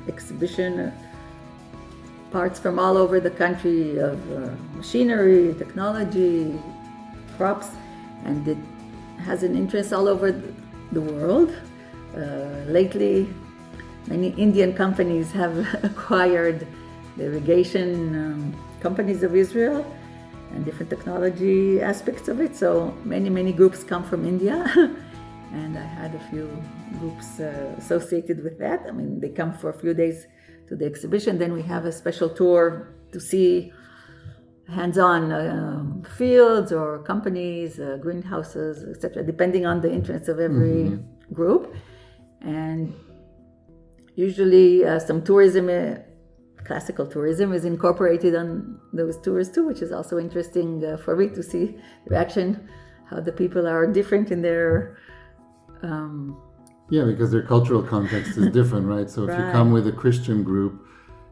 exhibition parts from all over the country of machinery, technology, crops, and it has an interest all over the world. Lately, many Indian companies have acquired the irrigation companies of Israel and different technology aspects of it. So many groups come from India, and I had a few groups associated with that. I mean, they come for a few days to the exhibition. Then we have a special tour to see hands-on fields or companies, greenhouses, etc., depending on the interest of every group. And usually some tourism, classical tourism, is incorporated on those tours too, which is also interesting for me to see the reaction, how the people are different in their Yeah, because their cultural context is different, right? So if you come with a Christian group,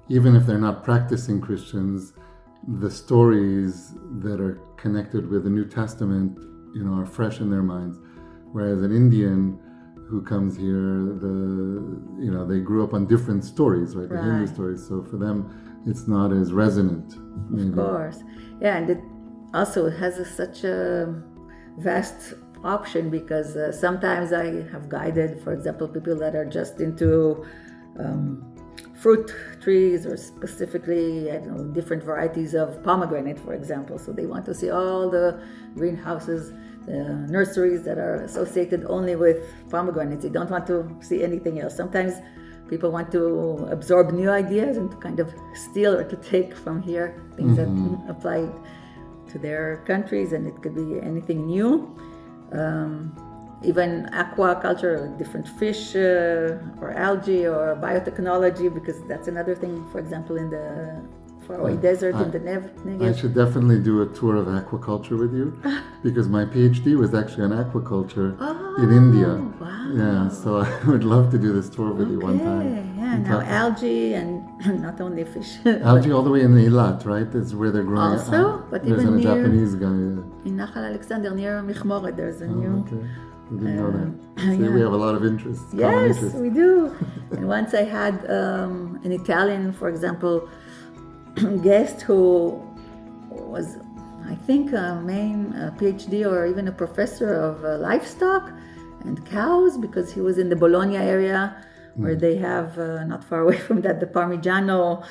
even if they're not practicing Christians, the stories that are connected with the New Testament, are fresh in their minds. Whereas an Indian who comes here, they grew up on different stories, right? The Hindu stories. So for them, it's not as resonant, maybe. Of course. Yeah, and it also has such a vast option because sometimes I have guided, for example, people that are just into fruit trees or specifically, different varieties of pomegranate, for example. So they want to see all the greenhouses, the nurseries that are associated only with pomegranates. They don't want to see anything else. Sometimes people want to absorb new ideas and to kind of steal or to take from here things that apply to their countries, and it could be anything new. Even aquaculture, different fish or algae or biotechnology, because that's another thing, for example, in the faraway desert in the Negev. I should definitely do a tour of aquaculture with you, because my PhD was actually on aquaculture in India. Wow. Yeah, so I would love to do this tour with you one time. Yeah, now algae and not only fish. Algae all the way in Eilat, right? That's where they're growing. Also, but there's even a near, Japanese guy. in Nachal Alexander, near Michmoret, there's a new... Okay. We didn't know that. See, we have a lot of interest. Yes, we do. And once I had an Italian, for example, guest who was, I think, a main PhD or even a professor of livestock and cows, because he was in the Bologna area where they have, not far away from that, the Parmigiano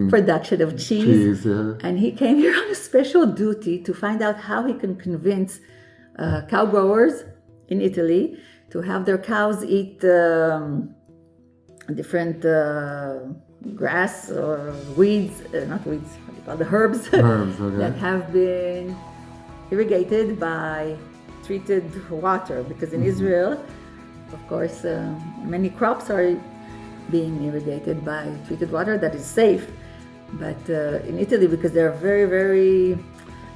production of cheese. And he came here on a special duty to find out how he can convince cow growers in Italy to have their cows eat different grass or weeds, not weeds, what do you call the herbs, that have been irrigated by treated water. Because in Israel, of course, many crops are being irrigated by treated water that is safe. But in Italy, because they're very, very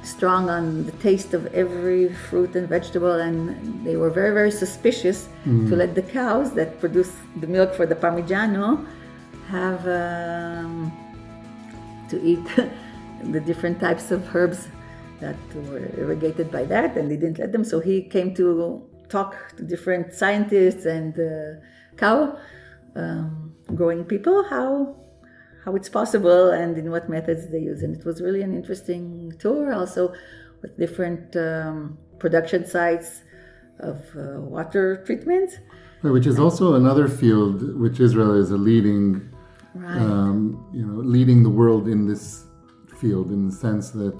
strong on the taste of every fruit and vegetable, and they were very, very suspicious to let the cows that produce the milk for the Parmigiano have to eat the different types of herbs that were irrigated by that, and they didn't let them. So he came to talk to different scientists and cow growing people how it's possible and in what methods they use. And it was really an interesting tour, also with different production sites of water treatment. Which is also another field which Israel is a leading, leading the world in this field, in the sense that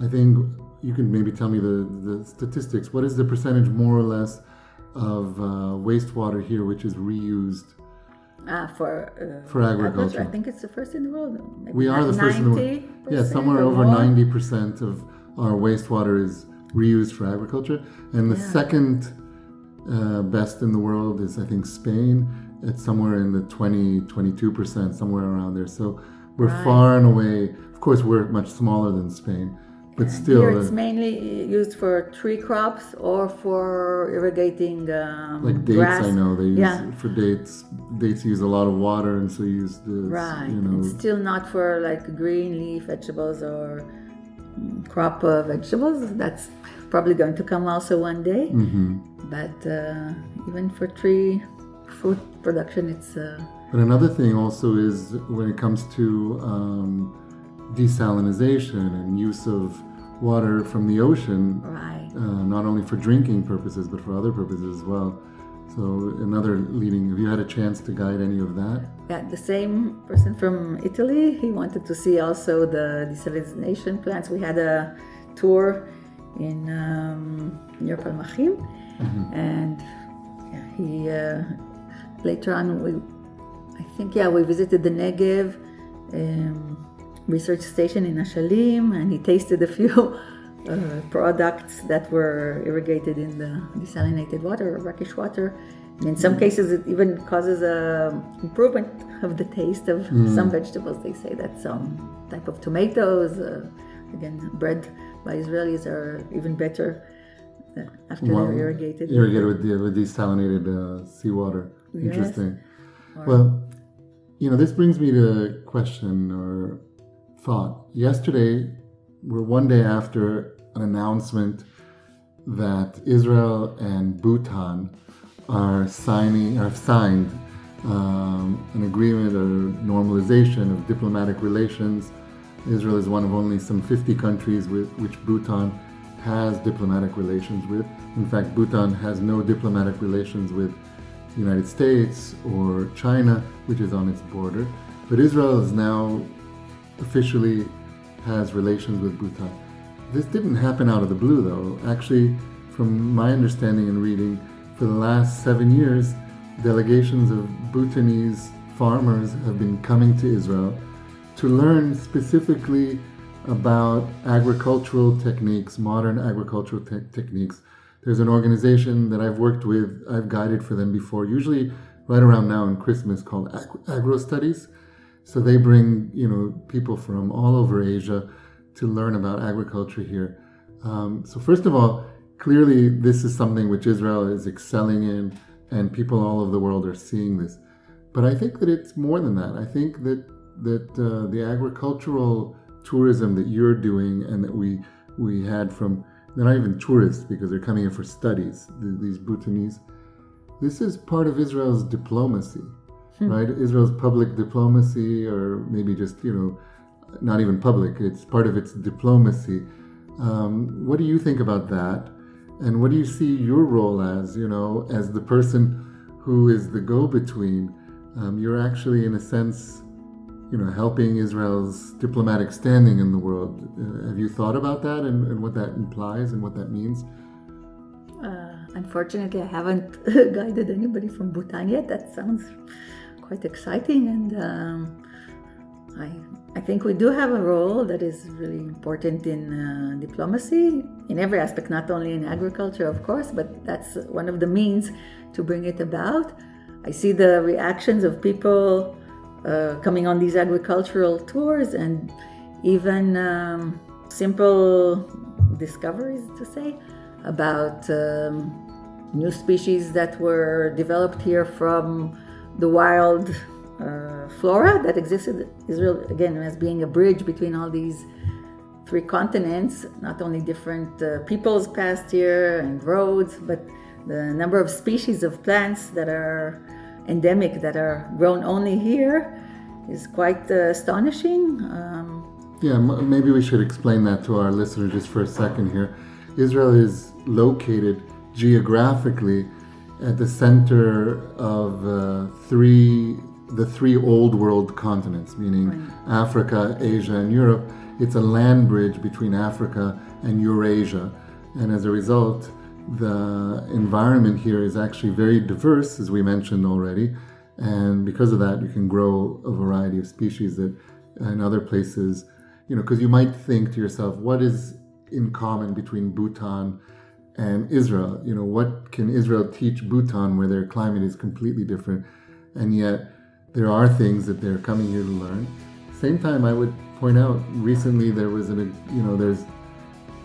I think you can maybe tell me the statistics. What is the percentage, more or less, of wastewater here which is reused For agriculture. I think it's the first in the world. Maybe We are the first in the world. Yeah, somewhere over 90% of our wastewater is reused for agriculture. And the second best in the world is, I think, Spain. It's somewhere in the 22%, somewhere around there. So we're far and away. Of course, we're much smaller than Spain, but still. Here it's mainly used for tree crops or for irrigating like dates, grass. I know they use for dates. Dates use a lot of water, and so use the It's still not for like green leaf vegetables or crop vegetables. That's probably going to come also one day. But even for tree fruit production, it's. But another thing also is when it comes to desalinization and use of water from the ocean, not only for drinking purposes but for other purposes as well. So another leading. Have you had a chance to guide any of that? Yeah, the same person from Italy. He wanted to see also the desalination plants. We had a tour in near Palmachim, and he later on we visited the Negev research station in Ashalim, and he tasted a few products that were irrigated in the desalinated water, or brackish water. And in some cases, it even causes a improvement of the taste of some vegetables. They say that some type of tomatoes, again, bred by Israelis, are even better after they're irrigated. Irrigated with desalinated seawater. Interesting. Well, this brings me to a question or thought. Yesterday, we're one day after an announcement that Israel and Bhutan have signed an agreement or normalization of diplomatic relations. Israel is one of only some 50 countries with which Bhutan has diplomatic relations with. In fact, Bhutan has no diplomatic relations with the United States or China, which is on its border. But Israel is now officially has relations with Bhutan. This didn't happen out of the blue, though. Actually, from my understanding and reading, for the last 7 years, delegations of Bhutanese farmers have been coming to Israel to learn specifically about agricultural techniques, modern agricultural techniques. There's an organization that I've worked with, I've guided for them before, usually right around now in Christmas, called Agro Studies. So they bring, people from all over Asia to learn about agriculture here. So first of all, clearly this is something which Israel is excelling in, and people all over the world are seeing this. But I think that it's more than that. I think that the agricultural tourism that you're doing and that we had from, they're not even tourists because they're coming in for studies, these Bhutanese. This is part of Israel's diplomacy. Right? Israel's public diplomacy, or maybe just, not even public, it's part of its diplomacy. What do you think about that? And what do you see your role as the person who is the go-between? You're actually, in a sense, helping Israel's diplomatic standing in the world. Have you thought about that and what that implies and what that means? Unfortunately, I haven't guided anybody from Bhutan yet. That sounds quite exciting, and I think we do have a role that is really important in diplomacy, in every aspect, not only in agriculture, of course, but that's one of the means to bring it about. I see the reactions of people coming on these agricultural tours, and even simple discoveries, to say, about new species that were developed here from the wild flora that existed. Israel, again, as being a bridge between all these three continents, not only different peoples passed here and roads, but the number of species of plants that are endemic, that are grown only here, is quite astonishing. Maybe we should explain that to our listeners just for a second here. Israel is located geographically at the center of the three old world continents, meaning Africa, Asia, and Europe. It's a land bridge between Africa and Eurasia. And as a result, the environment here is actually very diverse, as we mentioned already. And because of that, you can grow a variety of species that in other places, because you might think to yourself, what is in common between Bhutan and Israel? What can Israel teach Bhutan where their climate is completely different? And yet there are things that they're coming here to learn. Same time, I would point out, recently there was there's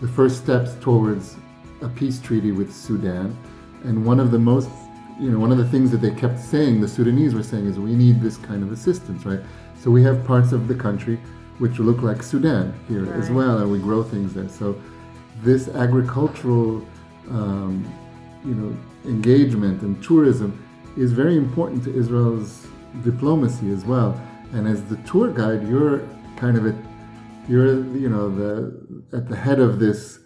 the first steps towards a peace treaty with Sudan. And one of the things that they kept saying, the Sudanese were saying, is we need this kind of assistance, right? So we have parts of the country which look like Sudan here as well, and we grow things there. So this agricultural, engagement and tourism is very important to Israel's diplomacy as well. And as the tour guide, you're kind of at the head of this.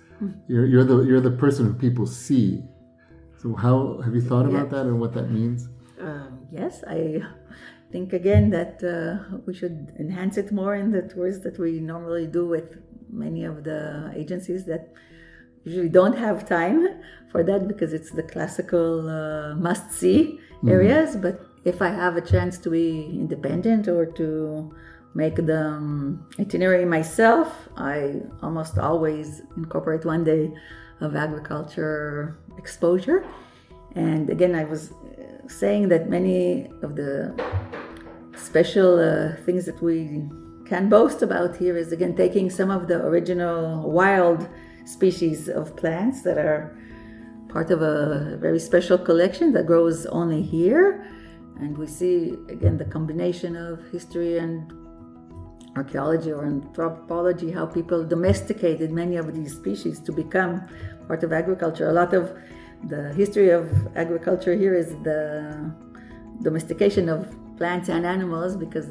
You're the person who people see. So how have you thought about that and what that means? Yes, I think again that we should enhance it more in the tours that we normally do with many of the agencies that usually don't have time for that because it's the classical must-see areas. But if I have a chance to be independent or to make the itinerary myself, I almost always incorporate one day of agriculture exposure. And again, I was saying that many of the special things that we can boast about here is again taking some of the original wild species of plants that are part of a very special collection that grows only here. And we see again the combination of history and archaeology or anthropology, how people domesticated many of these species to become part of agriculture. A lot of the history of agriculture here is the domestication of plants and animals because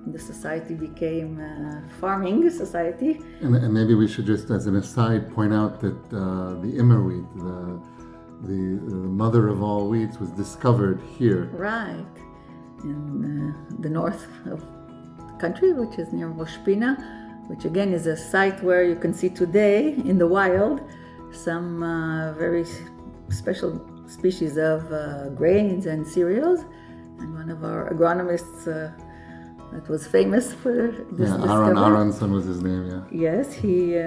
the society became a farming society. And maybe we should just, as an aside, point out that the immer wheat, the mother of all wheats, was discovered here. Right, in the north of country, which is near Rosh Pina, which again is a site where you can see today in the wild some very special species of grains and cereals. And one of our agronomists that was famous for this discovery. Aronson was his name, yeah. Yes, he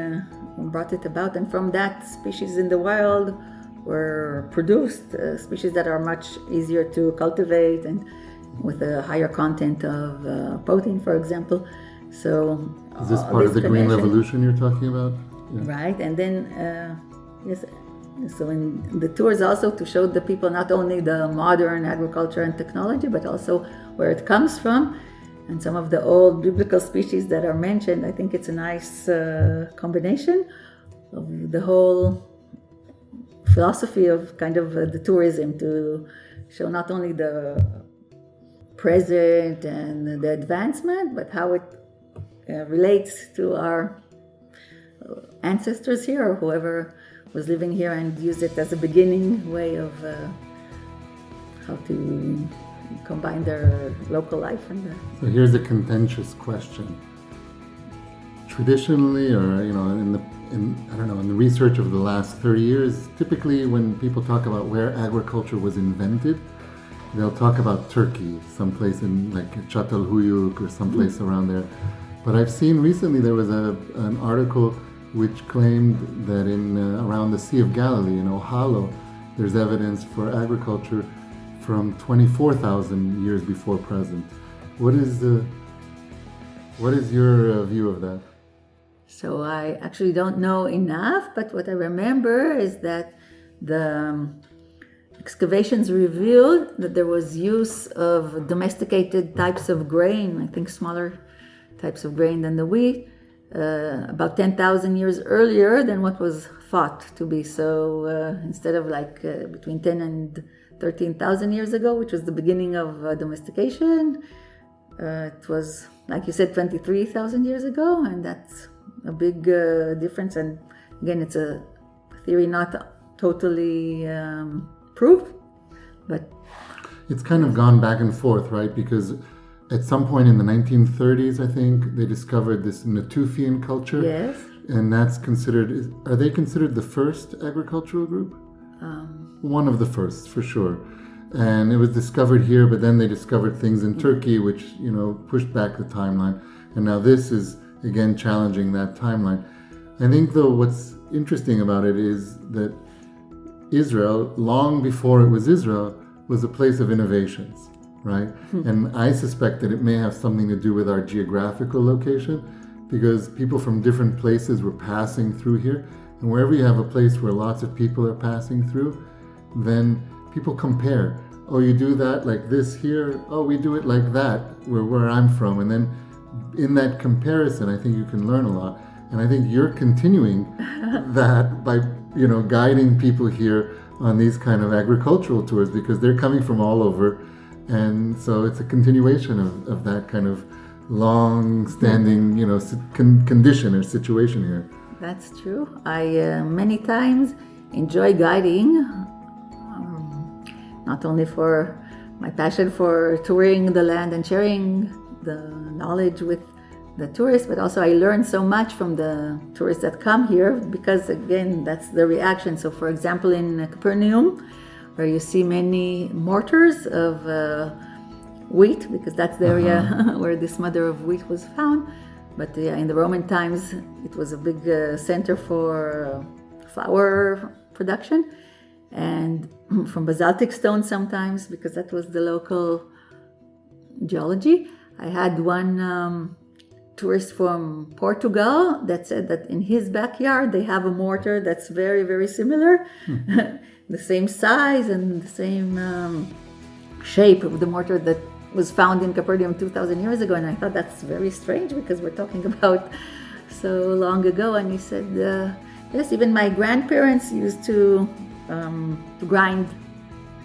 brought it about, and from that species in the wild were produced species that are much easier to cultivate and with a higher content of protein, for example. So is this part of the green revolution you're talking about? Yeah. Right, and then yes, so in the tours also to show the people not only the modern agriculture and technology, but also where it comes from, and some of the old biblical species that are mentioned. I think it's a nice combination of the whole philosophy of kind of the tourism to show not only the present and the advancement, but how it relates to our ancestors here or whoever was living here and used it as a beginning way of how to combine their local life and So here's a contentious question. Traditionally, or in the research of the last 30 years, typically when people talk about where agriculture was invented, they'll talk about Turkey, someplace in like Çatalhöyük or someplace around there. But I've seen recently there was an article which claimed that in around the Sea of Galilee in Ohalo, there's evidence for agriculture from 24,000 years before present. What is your view of that? So I actually don't know enough, but what I remember is that the excavations revealed that there was use of domesticated types of grain, I think smaller types of grain than the wheat, about 10,000 years earlier than what was thought to be. So instead of like between 10 and 13,000 years ago, which was the beginning of domestication, it was, like you said, 23,000 years ago, and that's a big difference. And again, it's a theory not totally proved, but it's kind of gone back and forth, right? Because at some point in the 1930s, I think, they discovered this Natufian culture. Yes. And that's considered, are they considered the first agricultural group? One of the first, for sure. and it was discovered here, but then they discovered things in Turkey which, pushed back the timeline. And now this is, again, challenging that timeline. I think, though, what's interesting about it is that Israel, long before it was Israel, was a place of innovations, right? And I suspect that it may have something to do with our geographical location, because people from different places were passing through here. And wherever you have a place where lots of people are passing through, then people compare. Oh, you do that like this here? Oh, we do it like that where I'm from. And then in that comparison, I think you can learn a lot. And I think you're continuing that by, guiding people here on these kind of agricultural tours, because they're coming from all over. And so it's a continuation of that kind of long-standing, condition or situation here. That's true. I many times enjoy guiding, not only for my passion for touring the land and sharing the knowledge with the tourists, but also I learn so much from the tourists that come here, because again, that's the reaction. So for example, in Capernaum, where you see many mortars of wheat, because that's the area where this mother of wheat was found. But in the Roman times, it was a big center for flour production, and from basaltic stone sometimes, because that was the local geology. I had one tourist from Portugal that said that in his backyard they have a mortar that's very, very similar, the same size and the same shape of the mortar that was found in Capernaum 2,000 years ago. And I thought that's very strange, because we're talking about so long ago. And he said, yes, even my grandparents used to grind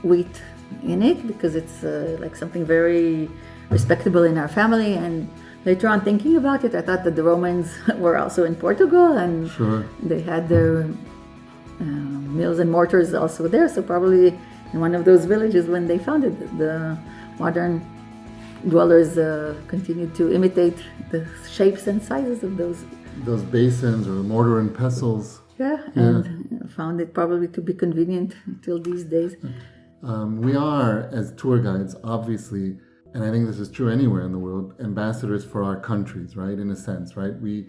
wheat in it, because it's like something very respectable in our family. And later on, thinking about it, I thought that the Romans were also in Portugal, and they had their mills and mortars also there. So probably in one of those villages when they found it, the modern dwellers continued to imitate the shapes and sizes of those basins or mortar and pestles. And found it probably to be convenient until these days. We are, as tour guides, obviously, and I think this is true anywhere in the world, ambassadors for our countries, right? In a sense, right? We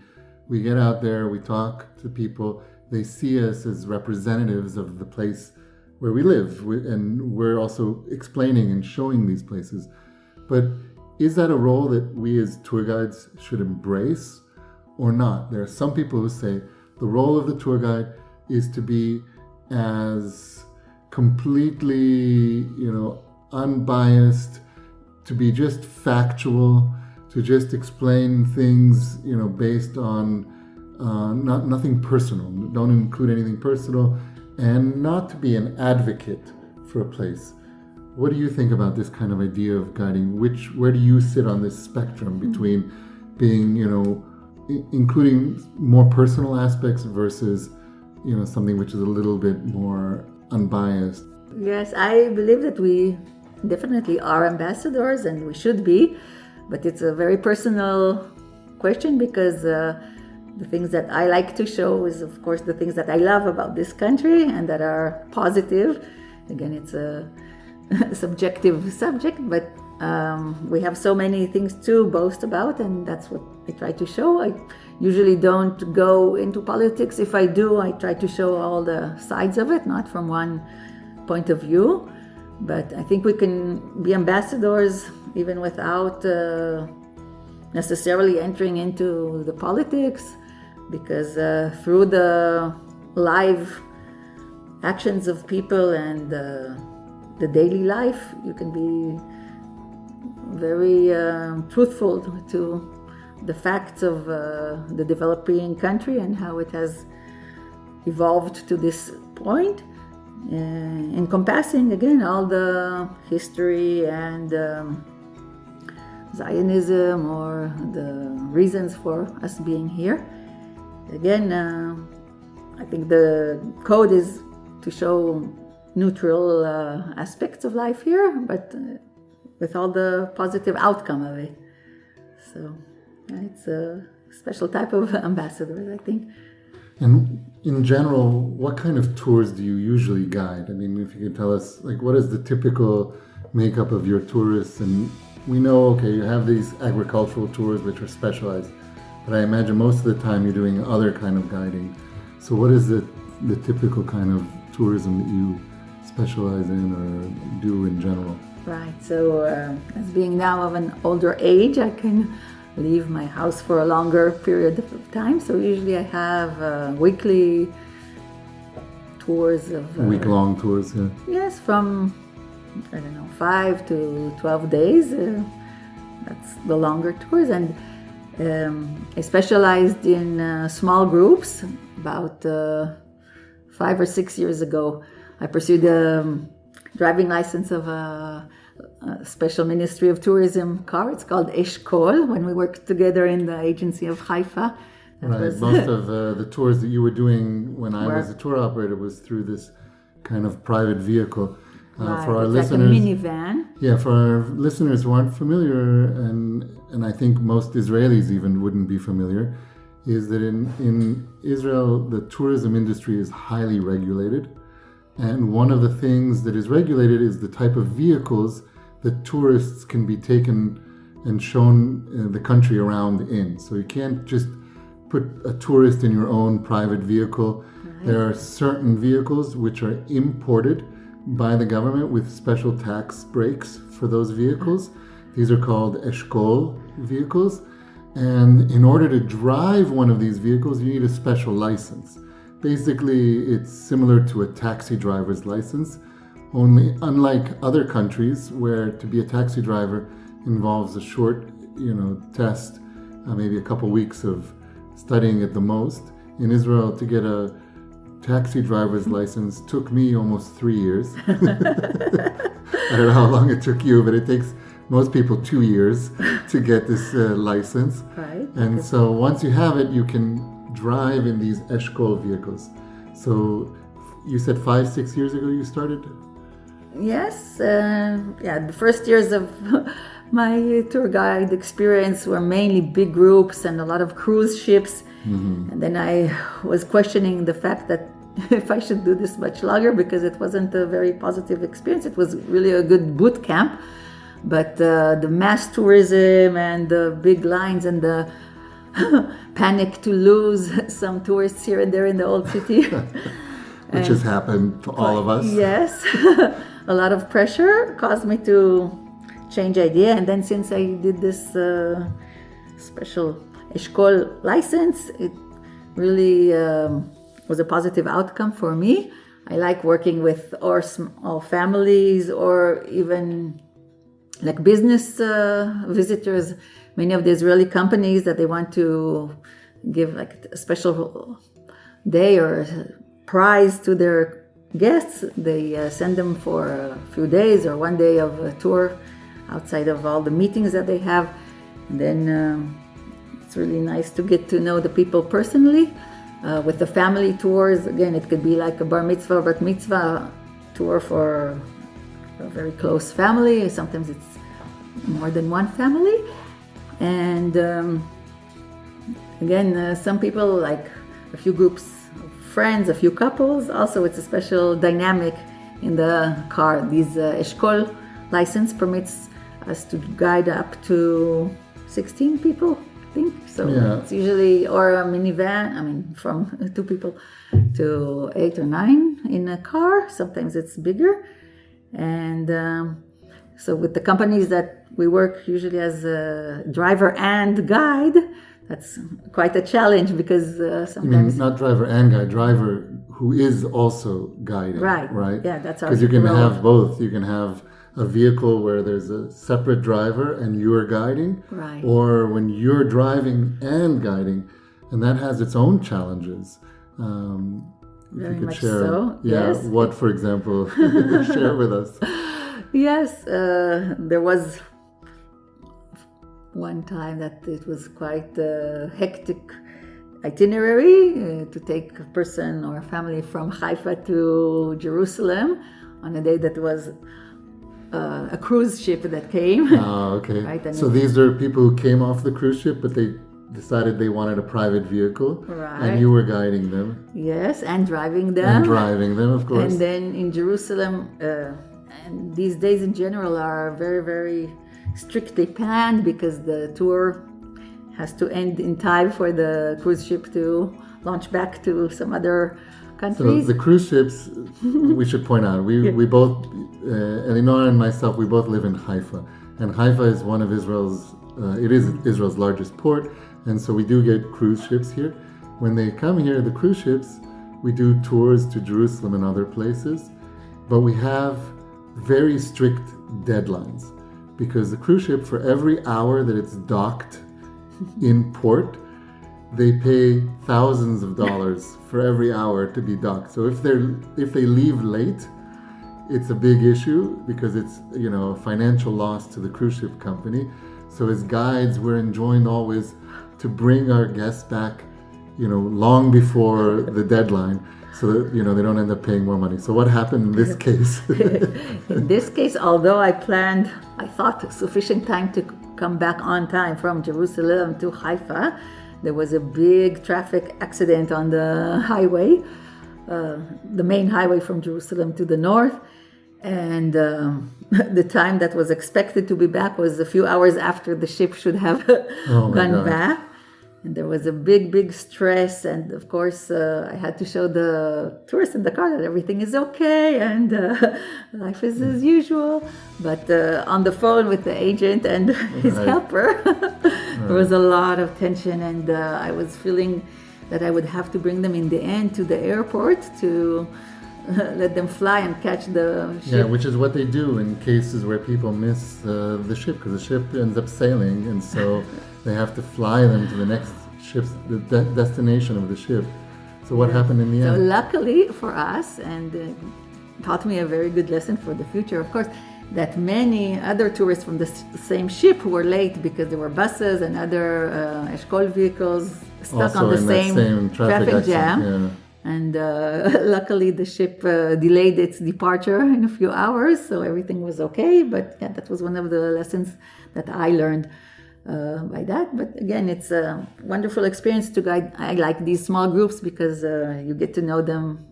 get out there, we talk to people, they see us as representatives of the place where we live, and we're also explaining and showing these places. But is that a role that we as tour guides should embrace or not? There are some people who say the role of the tour guide is to be as completely, unbiased, to be just factual, to just explain things, based on nothing personal. Don't include anything personal, and not to be an advocate for a place. What do you think about this kind of idea of guiding? Where do you sit on this spectrum between being, including more personal aspects versus, something which is a little bit more unbiased? Yes, I believe that we definitely are ambassadors, and we should be, but it's a very personal question, because the things that I like to show is, of course, the things that I love about this country and that are positive. Again, it's a subjective subject, but we have so many things to boast about, and that's what I try to show. I usually don't go into politics. If I do, I try to show all the sides of it, not from one point of view. But I think we can be ambassadors even without necessarily entering into the politics, because through the live actions of people and the daily life, you can be very truthful to the facts of the developing country and how it has evolved to this point, encompassing again all the history and Zionism, or the reasons for us being here. Again, I think the code is to show neutral aspects of life here, but with all the positive outcome of it. So it's a special type of ambassadors, I think. And in general, what kind of tours do you usually guide? I mean, if you could tell us, like, what is the typical makeup of your tourists? And we know, okay, you have these agricultural tours which are specialized, but I imagine most of the time you're doing other kind of guiding. So what is the typical kind of tourism that you specialize in or do in general? Right. So, as being now of an older age, I can leave my house for a longer period of time. So usually I have weekly tours of... Week-long tours, yeah. Yes, from, 5 to 12 days. That's the longer tours. And I specialized in small groups. About 5 or 6 years ago, I pursued a driving license of a special Ministry of Tourism car. It's called Eshkol, when we worked together in the agency of Haifa. Most of the tours that you were doing when I was a tour operator was through this kind of private vehicle. For our listeners, like a minivan. Yeah, for our listeners who aren't familiar, and I think most Israelis even wouldn't be familiar, is that in Israel, the tourism industry is highly regulated. And one of the things that is regulated is the type of vehicles that tourists can be taken and shown the country around in. So you can't just put a tourist in your own private vehicle. Right. There are certain vehicles which are imported by the government with special tax breaks for those vehicles. These are called Eshkol vehicles. And in order to drive one of these vehicles, you need a special license. Basically, it's similar to a taxi driver's license, only unlike other countries where to be a taxi driver involves a short, test, maybe a couple weeks of studying at the most. In Israel, to get a taxi driver's license took me almost 3 years. I don't know how long it took you, but it takes most people 2 years to get this license. Right. And so once you have it, you can drive in these Eshkol vehicles. So you said 5-6 years ago you started? Yes. The first years of my tour guide experience were mainly big groups and a lot of cruise ships. Mm-hmm. And then I was questioning the fact that if I should do this much longer, because it wasn't a very positive experience. It was really a good boot camp. But the mass tourism and the big lines and the panic to lose some tourists here and there in the old city. Which has happened to all of us. Yes. A lot of pressure caused me to change idea. And then since I did this special Eshkol license, it really was a positive outcome for me. I like working with or small families or even like business visitors. Many of the Israeli companies that they want to give like a special day or prize to their guests, they send them for a few days or 1 day of a tour outside of all the meetings that they have. And then it's really nice to get to know the people personally. With the family tours, again, it could be like a bar mitzvah or bat mitzvah tour for a very close family. Sometimes it's more than one family. And again, some people, like a few groups of friends, a few couples. Also, it's a special dynamic in the car. These Eshkol license permits us to guide up to 16 people, I think. So it's usually, or a minivan, from 2 people to 8 or 9 in a car. Sometimes it's bigger. And so with the companies that we work usually as a driver and guide, that's quite a challenge because sometimes... not driver and guide, driver who is also guiding. Right? Yeah, that's our... Because you can have both. You can have a vehicle where there's a separate driver and you're guiding. Right. Or when you're driving and guiding, and that has its own challenges. Very much so. Yeah, yes. What, for example, share with us? Yes, there was one time that it was quite a hectic itinerary to take a person or a family from Haifa to Jerusalem on a day that was a cruise ship that came. Oh, okay. Right? So these are people who came off the cruise ship, but they decided they wanted a private vehicle, Right. and you were guiding them Yes, and driving them. and driving them, of course. And then in Jerusalem, and these days in general are very, very strictly planned because the tour has to end in time for the cruise ship to launch back to some other So countries. the cruise ships, we should point out, we both, Elinoar and myself, we both live in Haifa. And Haifa is one of it is Israel's largest port. And so we do get cruise ships here. When they come here, the cruise ships, we do tours to Jerusalem and other places. But we have very strict deadlines. Because the cruise ship, for every hour that it's docked in port, they pay thousands of dollars for every hour to be docked. So if they leave late, it's a big issue because it's a financial loss to the cruise ship company. So as guides, we're enjoined always to bring our guests back, long before the deadline, so that they don't end up paying more money. So what happened in this case? In this case, although I thought sufficient time to come back on time from Jerusalem to Haifa, there was a big traffic accident on the highway, the main highway from Jerusalem to the north. And the time that was expected to be back was a few hours after the ship should have gone back. And there was a big stress. And of course, I had to show the tourists in the car that everything is okay and life is as usual. But on the phone with the agent and his helper, there was a lot of tension. And I was feeling that I would have to bring them in the end to the airport to let them fly and catch the ship. Yeah, which is what they do in cases where people miss the ship, because the ship ends up sailing, and so they have to fly them to the next ship's the destination of the ship. So what happened in the So end? luckily for us, and taught me a very good lesson for the future, of course, that many other tourists from the same ship were late because there were buses and other Eshkol vehicles stuck Also on the in that same traffic accident, jam. yeah. And luckily the ship delayed its departure in a few hours, so everything was okay. But yeah, that was one of the lessons that I learned by that. But again, it's a wonderful experience to guide. I like these small groups because you get to know them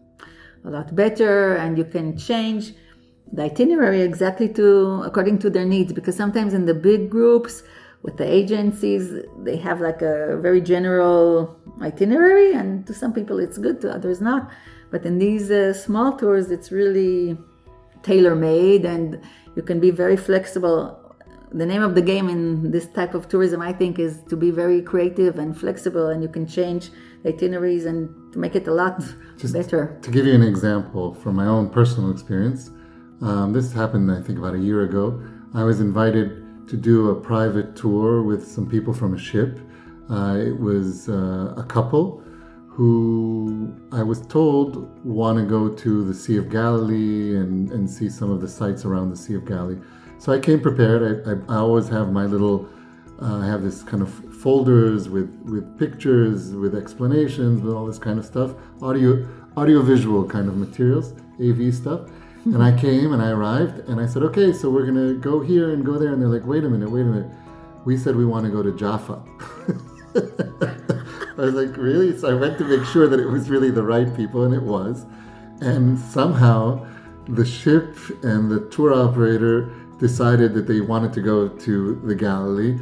a lot better, and you can change the itinerary exactly according to their needs. Because sometimes in the big groups with the agencies, they have like a very general itinerary, and to some people it's good, to others not. But in these small tours, it's really tailor-made, and you can be very flexible. The name of the game in this type of tourism, I think, is to be very creative and flexible, and you can change the itineraries and to make it a lot better. To give you an example from my own personal experience, this happened, I think, about a year ago. I was invited to do a private tour with some people from a ship. It was a couple who I was told want to go to the Sea of Galilee and see some of the sites around the Sea of Galilee. So I came prepared. I always have my little, I have this kind of folders with pictures, with explanations, with all this kind of stuff, audio-visual kind of materials, AV stuff. And I came and I arrived and I said, okay, so we're going to go here and go there. And they're like, wait a minute. We said we want to go to Jaffa. I was like, really? So I went to make sure that it was really the right people, and it was. And somehow the ship and the tour operator decided that they wanted to go to the Galilee,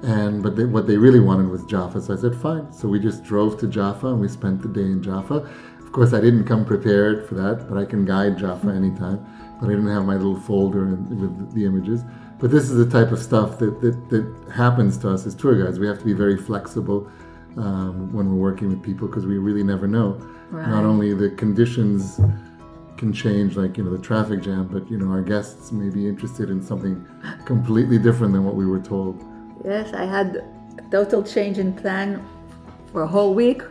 but what they really wanted was Jaffa. So I said, fine. So we just drove to Jaffa and we spent the day in Jaffa. Of course, I didn't come prepared for that, but I can guide Jaffa anytime. But I didn't have my little folder with the images. But this is the type of stuff that happens to us as tour guides. We have to be very flexible when we're working with people, because we really never know. Right. Not only the conditions can change, like the traffic jam, but our guests may be interested in something completely different than what we were told. Yes, I had a total change in plan for a whole week.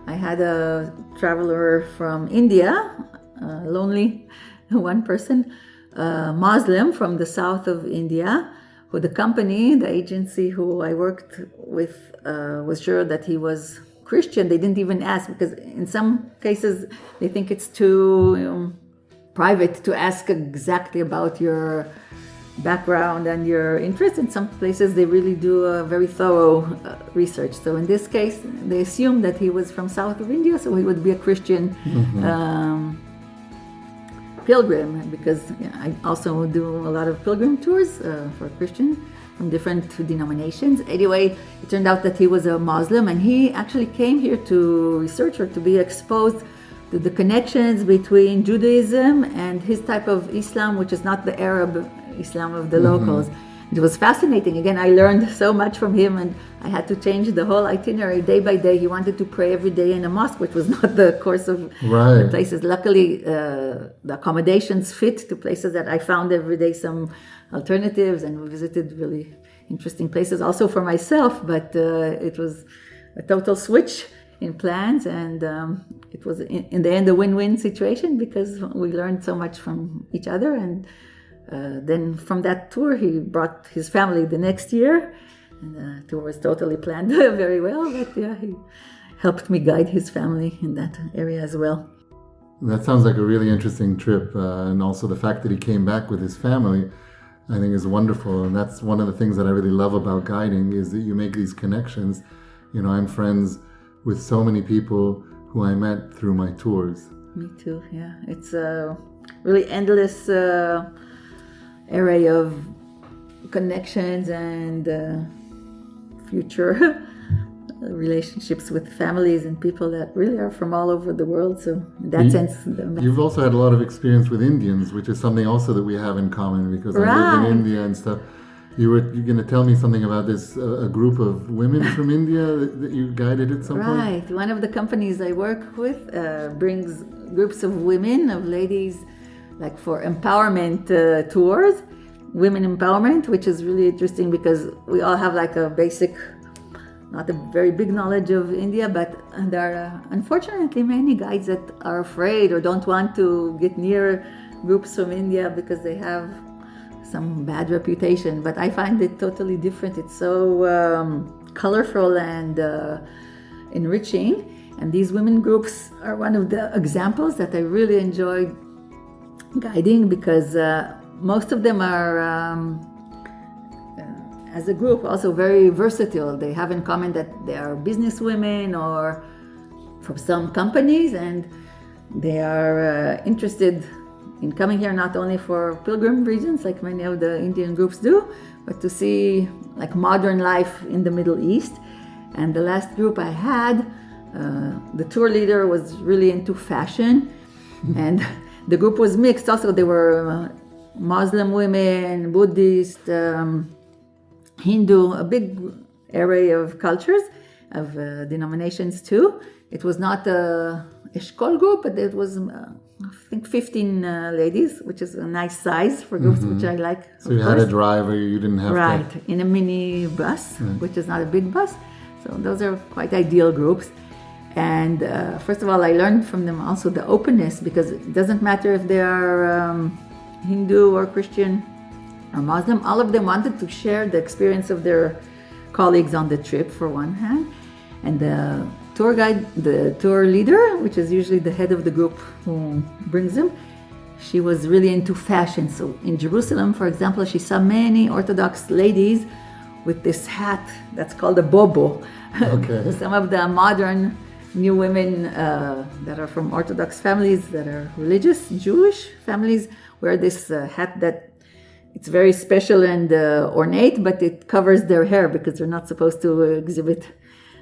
I had a traveler from India, lonely one person, Muslim from the south of India, who the company, the agency who I worked with, was sure that he was Christian. They didn't even ask, because in some cases they think it's too private to ask exactly about your background and your interest. In some places they really do a very thorough research. So in this case, they assumed that he was from south of India, so he would be a Christian pilgrim, because I also do a lot of pilgrim tours for Christian from different denominations. Anyway, it turned out that he was a Muslim, and he actually came here to research or to be exposed to the connections between Judaism and his type of Islam, which is not the Arab Islam of the locals. It was fascinating. Again, I learned so much from him, and I had to change the whole itinerary day by day. He wanted to pray every day in a mosque, which was not the course of the places. Luckily, the accommodations fit to places that I found every day some alternatives, and we visited really interesting places also for myself, but it was a total switch in plans, and it was in the end a win-win situation, because we learned so much from each other. And then from that tour, he brought his family the next year, and the tour was totally planned very well, but yeah, he helped me guide his family in that area as well. That sounds like a really interesting trip, and also the fact that he came back with his family, I think, is wonderful. And that's one of the things that I really love about guiding, is that you make these connections. You know, I'm friends with so many people who I met through my tours. Me too, yeah. It's a really endless array of connections and future relationships with families and people that really are from all over the world. So in that sense... You've also had a lot of experience with Indians, which is something also that we have in common, because I lived in India and stuff. You're going to tell me something about this, a group of women from India that you guided at some point? Right. One of the companies I work with brings groups of women, of ladies, like for empowerment tours, women empowerment, which is really interesting, because we all have like a basic, not a very big knowledge of India, but there are unfortunately many guides that are afraid or don't want to get near groups from India because they have some bad reputation. But I find it totally different. It's so colorful and enriching. And these women groups are one of the examples that I really enjoy guiding, because most of them are, as a group, also very versatile. They have in common that they are business women or from some companies, and they are interested in coming here not only for pilgrim reasons, like many of the Indian groups do, but to see like modern life in the Middle East. And the last group I had, the tour leader was really into fashion, and the group was mixed. Also, there were Muslim women, Buddhist, Hindu, a big array of cultures, of denominations too. It was not a Eshkol group, but it was, I think, 15 ladies, which is a nice size for groups, which I like. So you had a driver, you didn't have Right, in a mini bus, which is not a big bus. So those are quite ideal groups. And first of all, I learned from them also the openness, because it doesn't matter if they are Hindu or Christian or Muslim. All of them wanted to share the experience of their colleagues on the trip, for one hand. And the tour guide, the tour leader, which is usually the head of the group who brings them, she was really into fashion. So in Jerusalem, for example, she saw many Orthodox ladies with this hat that's called a bobo. Okay. Some of the modern new women that are from Orthodox families, that are religious, Jewish families, wear this hat that it's very special and ornate, but it covers their hair because they're not supposed to exhibit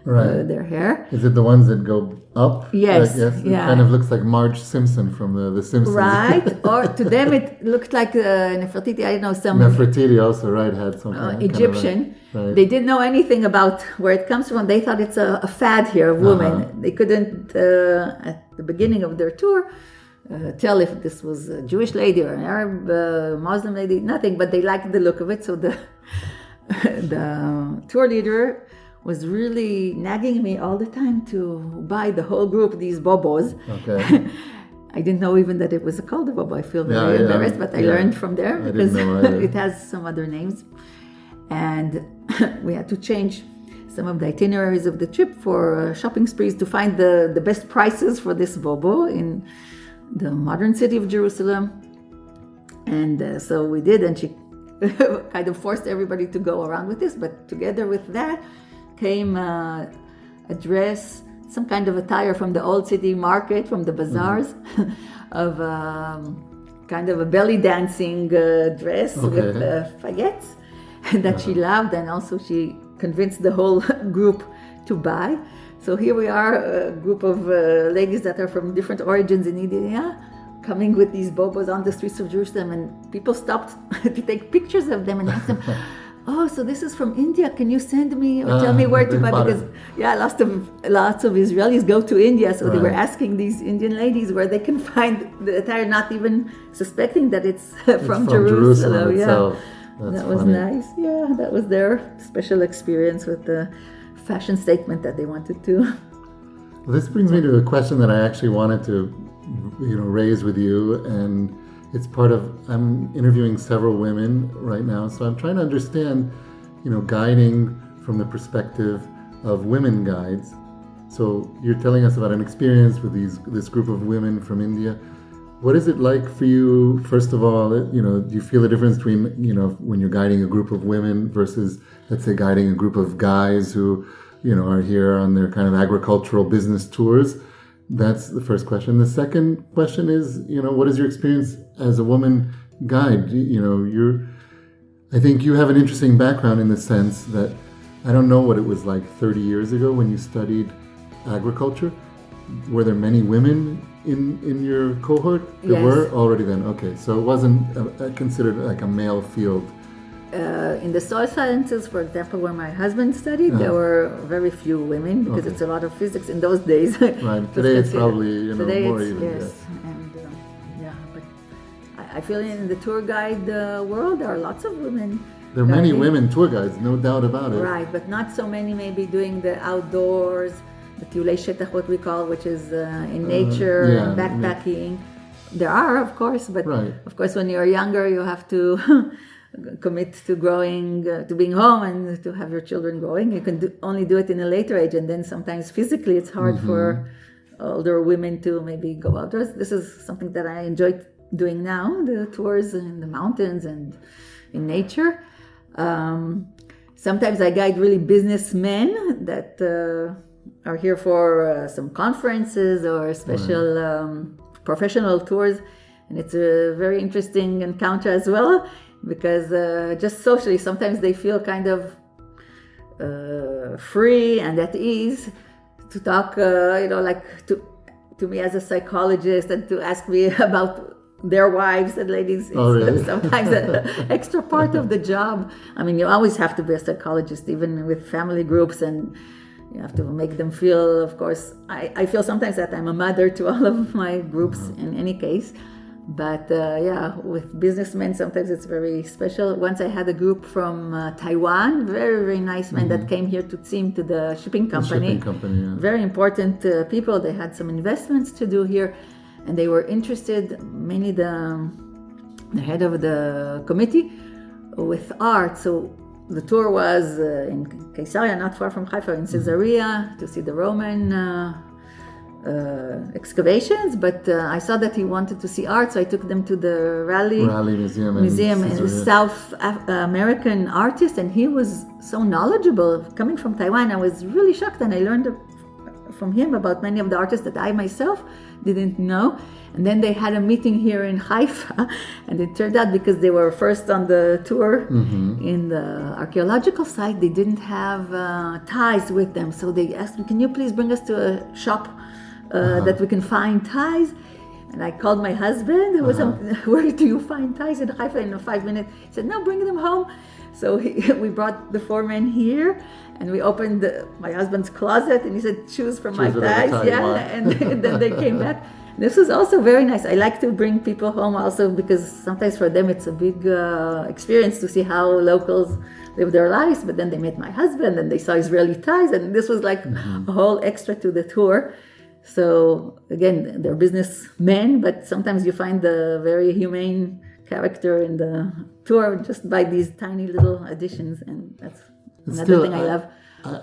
their hair. Is it the ones that go up? Yes. Yes. It kind of looks like Marge Simpson from the Simpsons. Right. Or to them it looked like Nefertiti. I don't know, some Nefertiti also, had some Egyptian. Right. They didn't know anything about where it comes from. They thought it's a fad here of women. They couldn't, at the beginning of their tour, tell if this was a Jewish lady or an Arab Muslim lady, nothing, but they liked the look of it. So the tour leader was really nagging me all the time to buy the whole group these bobos. Okay. I didn't know even that it was called a bobo. I feel very embarrassed, but I learned from there because it has some other names. And we had to change some of the itineraries of the trip for shopping sprees to find the best prices for this bobo in the modern city of Jerusalem. And so we did, and she kind of forced everybody to go around with this, but together with that came a dress, some kind of attire from the old city market, from the bazaars, of kind of a belly dancing dress with paillettes that she loved, and also she convinced the whole group to buy. So here we are, a group of ladies that are from different origins in India, coming with these bobos on the streets of Jerusalem, and people stopped to take pictures of them and asked them, "Oh, so this is from India, can you send me or tell me where to buy?" Because lots of Israelis go to India, so they were asking these Indian ladies where they can find the attire, not even suspecting that it's from Jerusalem. Itself. That was nice. Yeah, that was their special experience with the fashion statement that they wanted to. Well, this brings me to a question that I actually wanted to raise with you, and it's part of, I'm interviewing several women right now, so I'm trying to understand, guiding from the perspective of women guides. So you're telling us about an experience with this group of women from India. What is it like for you, first of all, do you feel a difference between, when you're guiding a group of women versus, let's say, guiding a group of guys who, are here on their kind of agricultural business tours? That's the first question. The second question is, what is your experience as a woman guide? I think you have an interesting background in the sense that I don't know what it was like 30 years ago when you studied agriculture. Were there many women in your cohort? There were already then. Okay, so it wasn't considered like a male field. In the soil sciences, for example, where my husband studied, there were very few women because it's a lot of physics in those days. Right. Today it's probably more even. Yes. And but I feel in the tour guide world there are lots of women. There are many women tour guides, no doubt about it. Right, but not so many maybe doing the outdoors, the tiulei shetach, what we call, which is in nature, backpacking. There are, of course, but of course when you're younger you have to commit to growing, to being home and to have your children growing. You can only do it in a later age, and then sometimes physically it's hard for older women to maybe go outdoors. This is something that I enjoy doing now, the tours in the mountains and in nature. Sometimes I guide really businessmen that are here for some conferences or special professional tours, and it's a very interesting encounter as well, because just socially sometimes they feel kind of free and at ease to talk, like to me as a psychologist, and to ask me about their wives and ladies. It's sometimes an extra part of the job. I mean, you always have to be a psychologist, even with family groups, and you have to make them feel, of course, I feel sometimes that I'm a mother to all of my groups in any case. But with businessmen, sometimes it's very special. Once I had a group from Taiwan, very, very nice men that came here to Tzim, to the shipping company. Very important people. They had some investments to do here, and they were interested, mainly the head of the committee, with art. So the tour was in Caesarea, not far from Haifa, in Caesarea, to see the Roman excavations, but I saw that he wanted to see art, so I took them to the Raleigh Museum, and a South American artist, and he was so knowledgeable. Coming from Taiwan, I was really shocked, and I learned from him about many of the artists that I myself didn't know. And then they had a meeting here in Haifa, and it turned out, because they were first on the tour in the archaeological site, they didn't have ties with them, so they asked me, "Can you please bring us to a shop that we can find ties?" And I called my husband, who was, "Where do you find ties in Haifa in 5 minutes?" He said, "No, bring them home." So we brought the 4 men here, and we opened my husband's closet, and he said, "Choose from my ties." And then they came back. This was also very nice. I like to bring people home also, because sometimes for them it's a big experience to see how locals live their lives. But then they met my husband, and they saw Israeli ties, and this was like a whole extra to the tour. So again, they're businessmen, but sometimes you find the very humane character in the tour just by these tiny little additions, and that's another thing I love.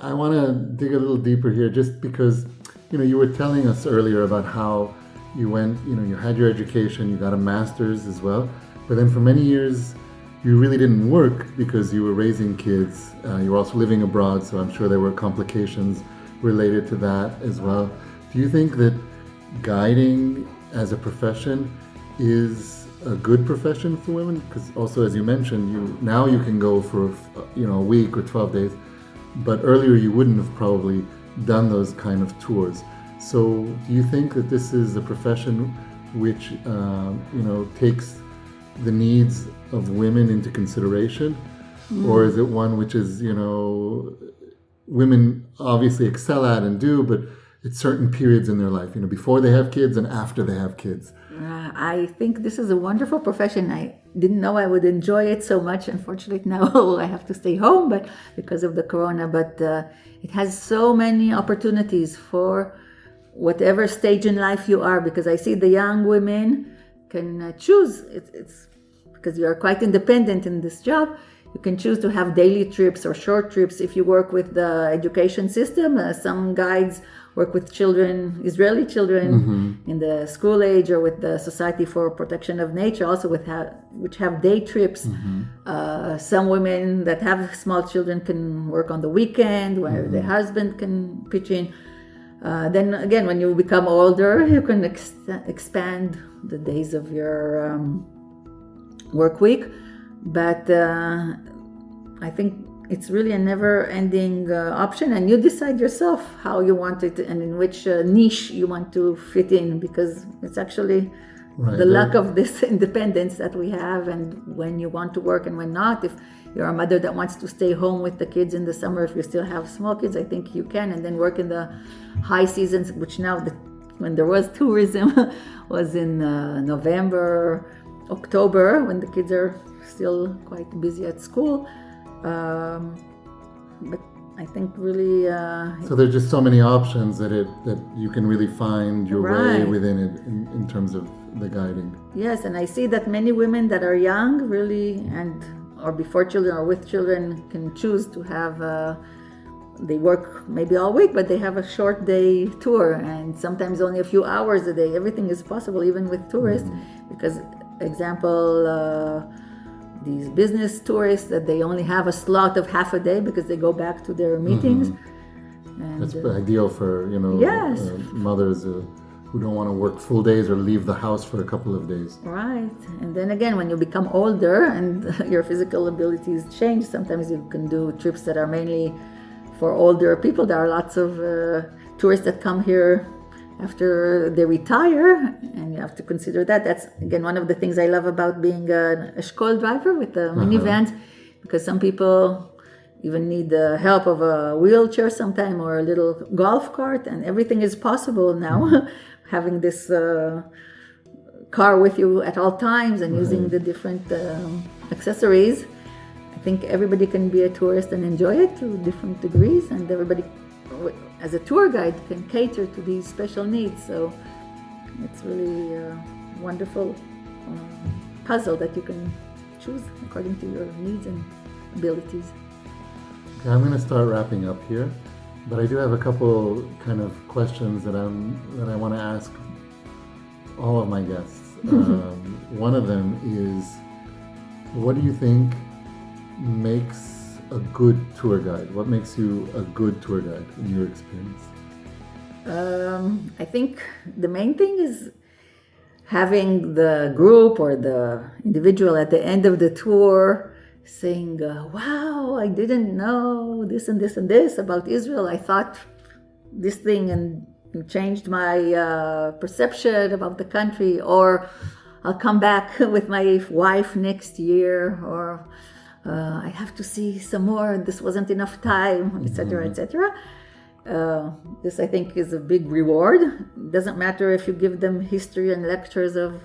I want to dig a little deeper here, just because you were telling us earlier about how you went, you had your education, you got a master's as well, but then for many years you really didn't work because you were raising kids. You were also living abroad, so I'm sure there were complications related to that as well. Do you think that guiding as a profession is a good profession for women? Because also, as you mentioned, you can go for a week or 12 days, but earlier you wouldn't have probably done those kind of tours. So do you think that this is a profession which takes the needs of women into consideration, or is it one which is women obviously excel at and do, but it's certain periods in their life, before they have kids and after they have kids? I think this is a wonderful profession. I didn't know I would enjoy it so much. Unfortunately, now I have to stay home, but because of the corona. But it has so many opportunities for whatever stage in life you are, because I see the young women can choose. It's because you are quite independent in this job. You can choose to have daily trips or short trips if you work with the education system. Some guides work with children, Israeli children in the school age, or with the Society for Protection of Nature, also which have day trips. Some women that have small children can work on the weekend, where the husband can pitch in. Then again, when you become older, you can expand the days of your work week. But I think it's really a never-ending option, and you decide yourself how you want it and in which niche you want to fit in, because it's actually the luck of this independence that we have, and when you want to work and when not. If you're a mother that wants to stay home with the kids in the summer, if you still have small kids, I think you can, and then work in the high seasons, which now, when there was tourism, was in November, October, when the kids are still quite busy at school. But I think really... so there's just so many options that you can really find your way within it in terms of the guiding. Yes, and I see that many women that are young really, or before children or with children, can choose to have... they work maybe all week, but they have a short day tour, and sometimes only a few hours a day. Everything is possible, even with tourists, because, example... these business tourists that they only have a slot of half a day because they go back to their meetings. And that's ideal for mothers who don't want to work full days or leave the house for a couple of days. Right. And then again, when you become older and your physical abilities change, sometimes you can do trips that are mainly for older people. There are lots of tourists that come here after they retire, and you have to consider that. That's, again, one of the things I love about being a Eshkol driver with the minivans, because some people even need the help of a wheelchair sometime, or a little golf cart, and everything is possible now, having this car with you at all times and using the different accessories. I think everybody can be a tourist and enjoy it to different degrees, and everybody, as a tour guide, can cater to these special needs. So it's really a wonderful puzzle that you can choose according to your needs and abilities. Okay, I'm going to start wrapping up here, but I do have a couple kind of questions that I want to ask all of my guests. One of them is, what do you think makes a good tour guide? What makes you a good tour guide in your experience? I think the main thing is having the group or the individual at the end of the tour saying, wow, I didn't know this and this and this about Israel. I thought this thing and it changed my perception about the country, or I'll come back with my wife next year, or I have to see some more, this wasn't enough time, etc., etc. This, I think, is a big reward. It doesn't matter if you give them history and lectures of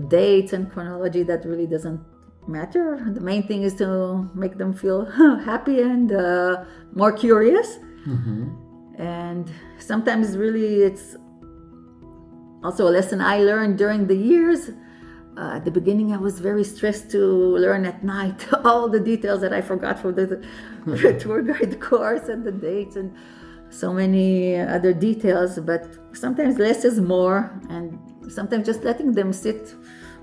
dates and chronology, that really doesn't matter. The main thing is to make them feel happy and more curious. And sometimes really it's also a lesson I learned during the years. At the beginning, I was very stressed to learn at night all the details that I forgot from the tour guide course, and the dates and so many other details. But sometimes less is more, and sometimes just letting them sit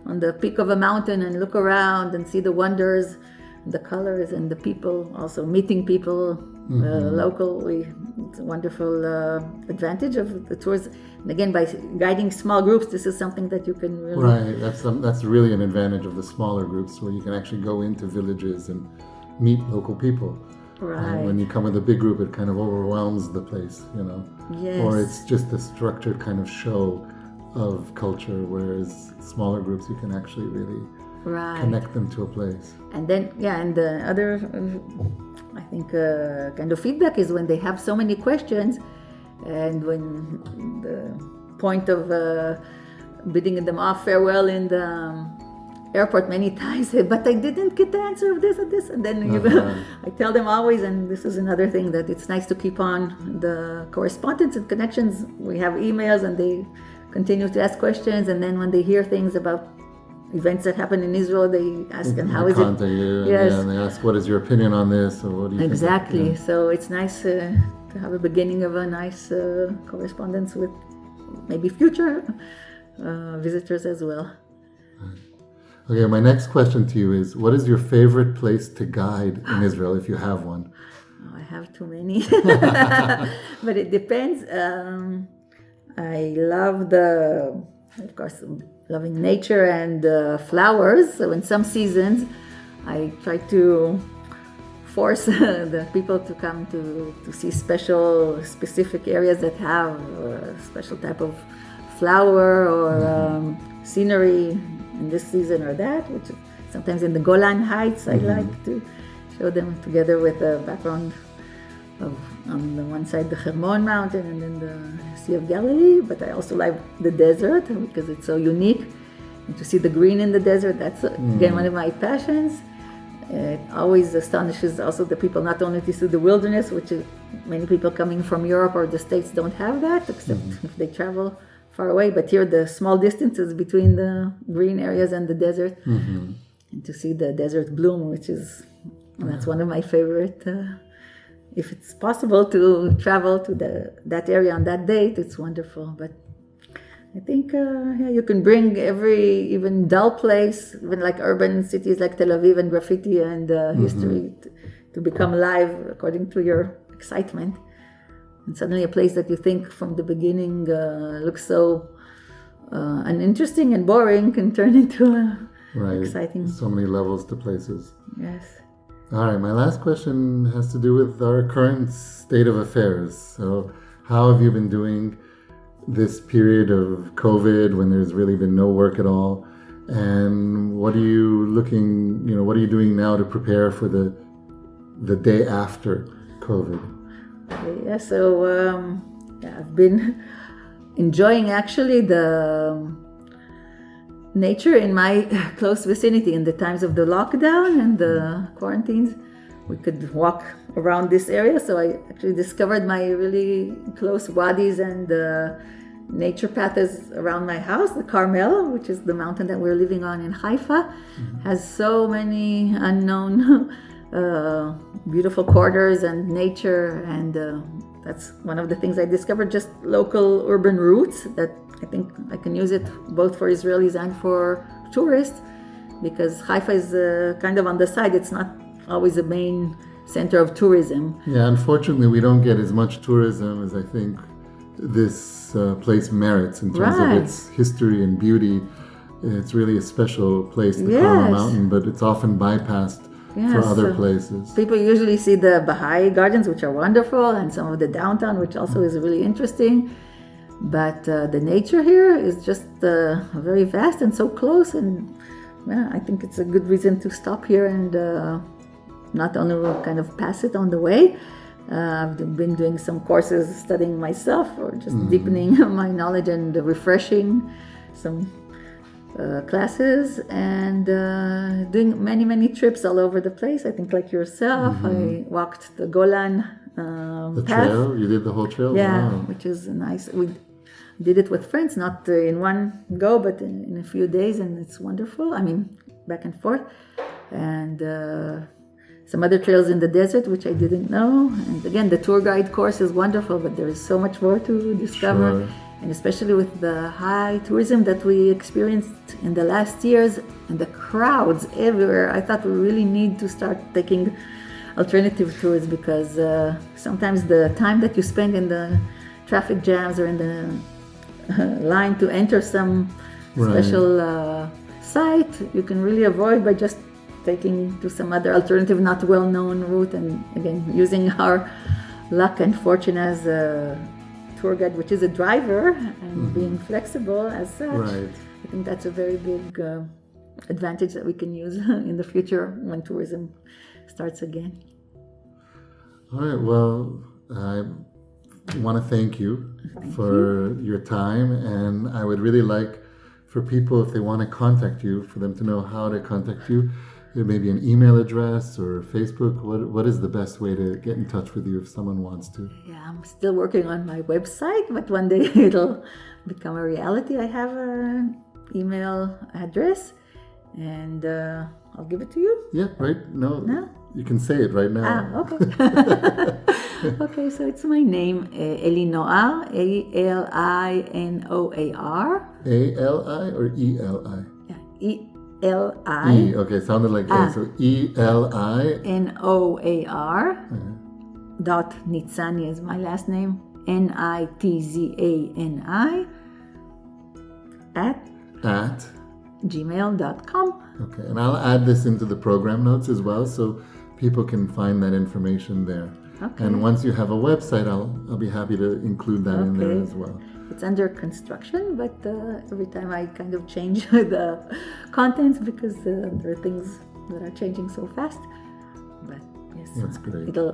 on the peak of a mountain and look around and see the wonders, the colors, and the people. Also meeting people locally. It's a wonderful advantage of the tours. And again, by guiding small groups, this is something that you can really... Right, that's really an advantage of the smaller groups, where you can actually go into villages and meet local people. Right. When you come with a big group, it kind of overwhelms the place, Yes. Or it's just a structured kind of show of culture, whereas smaller groups, you can actually really connect them to a place. And then, and the other, I think, kind of feedback is when they have so many questions, and when the point of bidding them off farewell in the airport many times, but I didn't get the answer of this and this, and then I tell them always, and this is another thing, that it's nice to keep on the correspondence and connections. We have emails, and they continue to ask questions, and then when they hear things about events that happen in Israel, they ask, and how is it? Contact you, and they ask, what is your opinion on this, or what do you think? Exactly. So it's nice to have a beginning of a nice correspondence with maybe future visitors as well. Okay, my next question to you is, what is your favorite place to guide in Israel, if you have one? Oh, I have too many, but it depends. I love of course, loving nature and flowers. So in some seasons, I try to force the people to come to see specific areas that have a special type of flower or scenery in this season or that, which is sometimes in the Golan Heights. I like to show them together with a background of, on the one side, the Hermon Mountain, and then the Sea of Galilee. But I also like the desert because it's so unique. And to see the green in the desert, that's again one of my passions. It always astonishes also the people, not only to see the wilderness, which is, many people coming from Europe or the States don't have that, except if they travel far away. But here, the small distances between the green areas and the desert, and to see the desert bloom, which is, that's one of my favorite. If it's possible to travel to that area on that date, it's wonderful. But I think you can bring even dull place, even like urban cities like Tel Aviv, and graffiti and history to become alive according to your excitement. And suddenly a place that you think from the beginning looks so uninteresting and boring can turn into exciting. So many levels to places. Yes. All right, my last question has to do with our current state of affairs. So how have you been doing this period of COVID when there's really been no work at all? And what are you what are you doing now to prepare for the day after COVID? Yeah, so I've been enjoying actually the nature in my close vicinity. In the times of the lockdown and the quarantines, we could walk around this area. So I actually discovered my really close wadis and nature paths around my house. The Carmel, which is the mountain that we're living on in Haifa, has so many unknown beautiful corridors and nature, and that's one of the things I discovered, just local urban routes that I think I can use it both for Israelis and for tourists, because Haifa is kind of on the side. It's not always the main center of tourism. Yeah, unfortunately, we don't get as much tourism as I think this place merits in terms of its history and beauty. It's really a special place, the Carmel Mountain, but it's often bypassed for other places. People usually see the Baha'i gardens, which are wonderful, and some of the downtown, which also is really interesting. But the nature here is just very vast and so close, and I think it's a good reason to stop here and not only kind of pass it on the way. I've been doing some courses, studying myself, or just deepening my knowledge and refreshing some classes, and doing many trips all over the place. I think like yourself, I walked the Golan the path. Trail? You did the whole trail? Yeah, Wow. which is nice. We did it with friends, not in one go, but in a few days, and it's wonderful. I mean, back and forth. And some other trails in the desert, which I didn't know. And again, the tour guide course is wonderful, but there is so much more to discover. Sure. And especially with the high tourism that we experienced in the last years and the crowds everywhere, I thought we really need to start taking alternative tours, because sometimes the time that you spend in the traffic jams or in the line to enter some special site, you can really avoid by just taking to some other alternative, not well-known route, and again, using our luck and fortune as a tour guide, which is a driver, and being flexible as such. Right. I think that's a very big advantage that we can use in the future when tourism starts again. All right, well, I want to thank you for your time, and I would really like for people, if they want to contact you, for them to know how to contact you. Maybe an email address or Facebook. What is the best way to get in touch with you if someone wants to? Yeah, I'm still working on my website, but one day it'll become a reality. I have an email address, and I'll give it to you. Yeah, right? No? You can say it right now. Okay. Okay, so it's my name, Elinoar, Alinoar. A-L-I or E-L-I? Yeah, E-L-I. E, okay, sounded like A, so E-L-I. N-O-A-R. Dot NITZANI is my last name, N-I-T-Z-A-N-I, at gmail.com. Okay, and I'll add this into the program notes as well, so people can find that information there. Okay. And once you have a website, I'll be happy to include that in there as well. It's under construction, but every time I kind of change the contents, because there are things that are changing so fast. But yes, that's great. It'll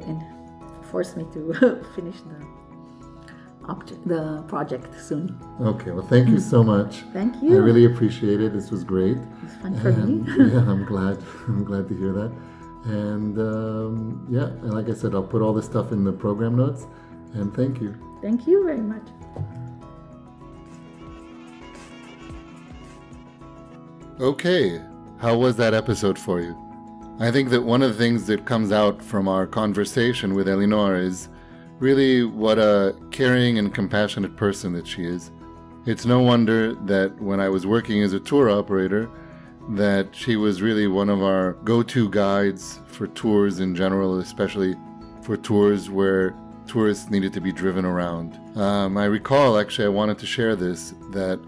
force me to finish the project soon. Okay, well, thank you so much. Thank you. I really appreciate it. This was great. It was fun for me. Yeah, I'm glad to hear that. And yeah, and like I said, I'll put all this stuff in the program notes. And thank you. Thank you very much. Okay, how was that episode for you? I think that one of the things that comes out from our conversation with Elinoar is really what a caring and compassionate person that she is. It's no wonder that when I was working as a tour operator, that she was really one of our go-to guides for tours in general, especially for tours where tourists needed to be driven around. I recall, actually, I wanted to share this, that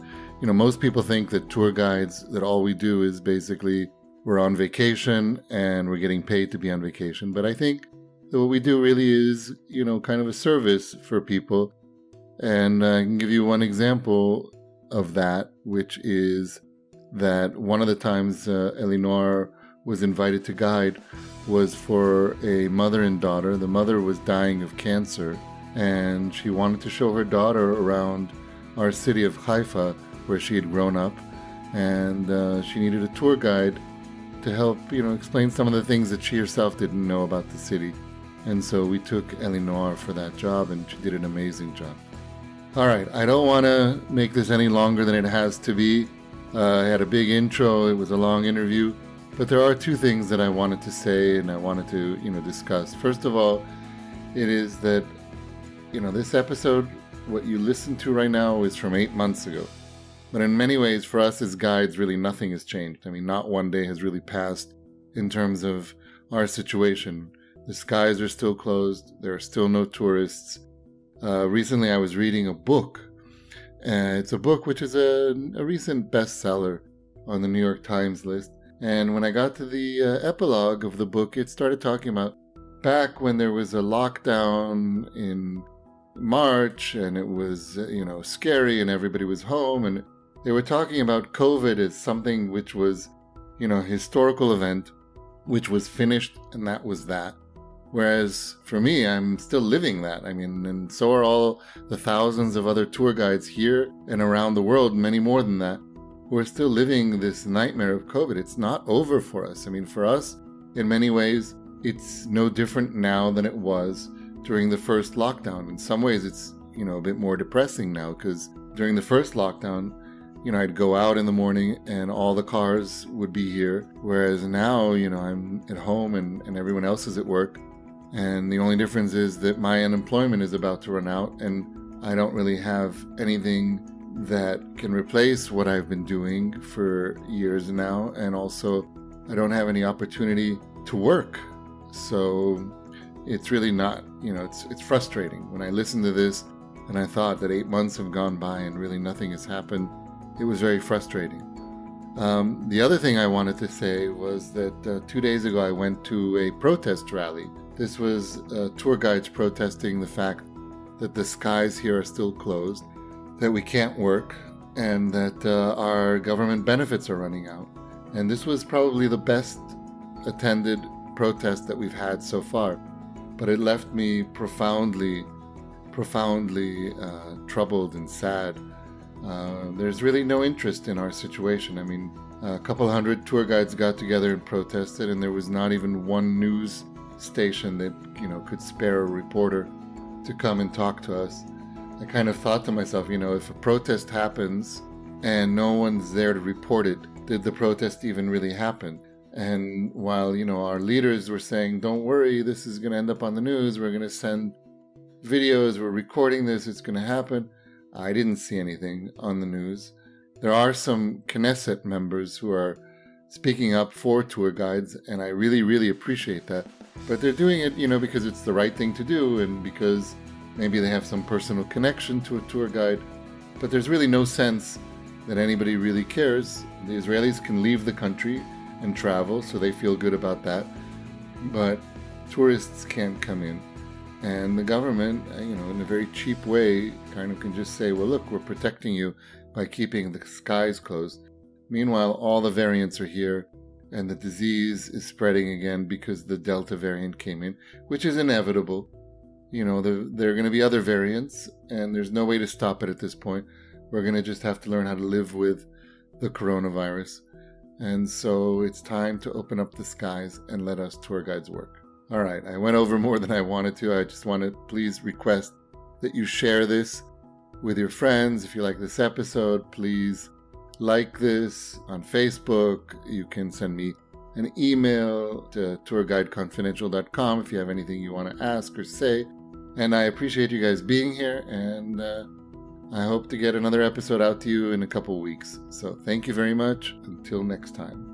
most people think that tour guides, that all we do is basically we're on vacation and we're getting paid to be on vacation. But I think that what we do really is, kind of a service for people. And I can give you one example of that, which is that one of the times Elinoar was invited to guide was for a mother and daughter. The mother was dying of cancer, and she wanted to show her daughter around our city of Haifa, where she had grown up, and she needed a tour guide to help, explain some of the things that she herself didn't know about the city. And so we took Elinoar for that job, and she did an amazing job. All right, I don't want to make this any longer than it has to be. I had a big intro, it was a long interview, but there are two things that I wanted to say and I wanted to, discuss. First of all, it is that, this episode, what you listen to right now is from 8 months ago. But in many ways, for us as guides, really nothing has changed. I mean, not one day has really passed in terms of our situation. The skies are still closed. There are still no tourists. Recently, I was reading a book. It's a book which is a recent bestseller on the New York Times list. And when I got to the epilogue of the book, it started talking about back when there was a lockdown in March, and it was, scary, and everybody was home, and they were talking about COVID as something which was, a historical event, which was finished, and that was that. Whereas for me, I'm still living that. I mean, and so are all the thousands of other tour guides here and around the world, many more than that, who are still living this nightmare of COVID. It's not over for us. I mean, for us, in many ways, it's no different now than it was during the first lockdown. In some ways, it's, a bit more depressing now, because during the first lockdown, I'd go out in the morning and all the cars would be here. Whereas now, I'm at home and everyone else is at work. And the only difference is that my unemployment is about to run out and I don't really have anything that can replace what I've been doing for years now, and also I don't have any opportunity to work. So it's really not, it's frustrating. When I listened to this and I thought that 8 months have gone by and really nothing has happened, it was very frustrating. The other thing I wanted to say was that 2 days ago I went to a protest rally. This was tour guides protesting the fact that the skies here are still closed, that we can't work, and that our government benefits are running out. And this was probably the best attended protest that we've had so far. But it left me profoundly troubled and sad. There's really no interest in our situation. I mean, a couple hundred tour guides got together and protested, and there was not even one news station that, could spare a reporter to come and talk to us. I kind of thought to myself, if a protest happens and no one's there to report it, did the protest even really happen? And while, our leaders were saying, don't worry, this is going to end up on the news, we're going to send videos, we're recording this, it's going to happen, I didn't see anything on the news. There are some Knesset members who are speaking up for tour guides, and I really, really appreciate that. But they're doing it, because it's the right thing to do, and because maybe they have some personal connection to a tour guide. But there's really no sense that anybody really cares. The Israelis can leave the country and travel, so they feel good about that. But tourists can't come in. And the government, in a very cheap way, kind of can just say, well, look, we're protecting you by keeping the skies closed. Meanwhile, all the variants are here, and the disease is spreading again because the Delta variant came in, which is inevitable. There are going to be other variants, and there's no way to stop it at this point. We're going to just have to learn how to live with the coronavirus. And so it's time to open up the skies and let us tour guides work. All right, I went over more than I wanted to. I just want to please request that you share this with your friends. If you like this episode, please like this on Facebook. You can send me an email to tourguideconfidential.com if you have anything you want to ask or say. And I appreciate you guys being here, and I hope to get another episode out to you in a couple weeks. So thank you very much. Until next time.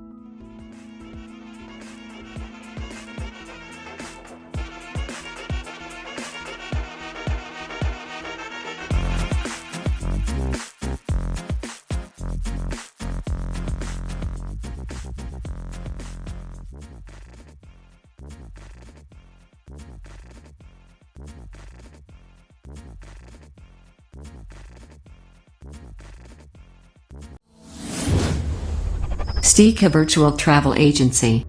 Stika Virtual Travel Agency.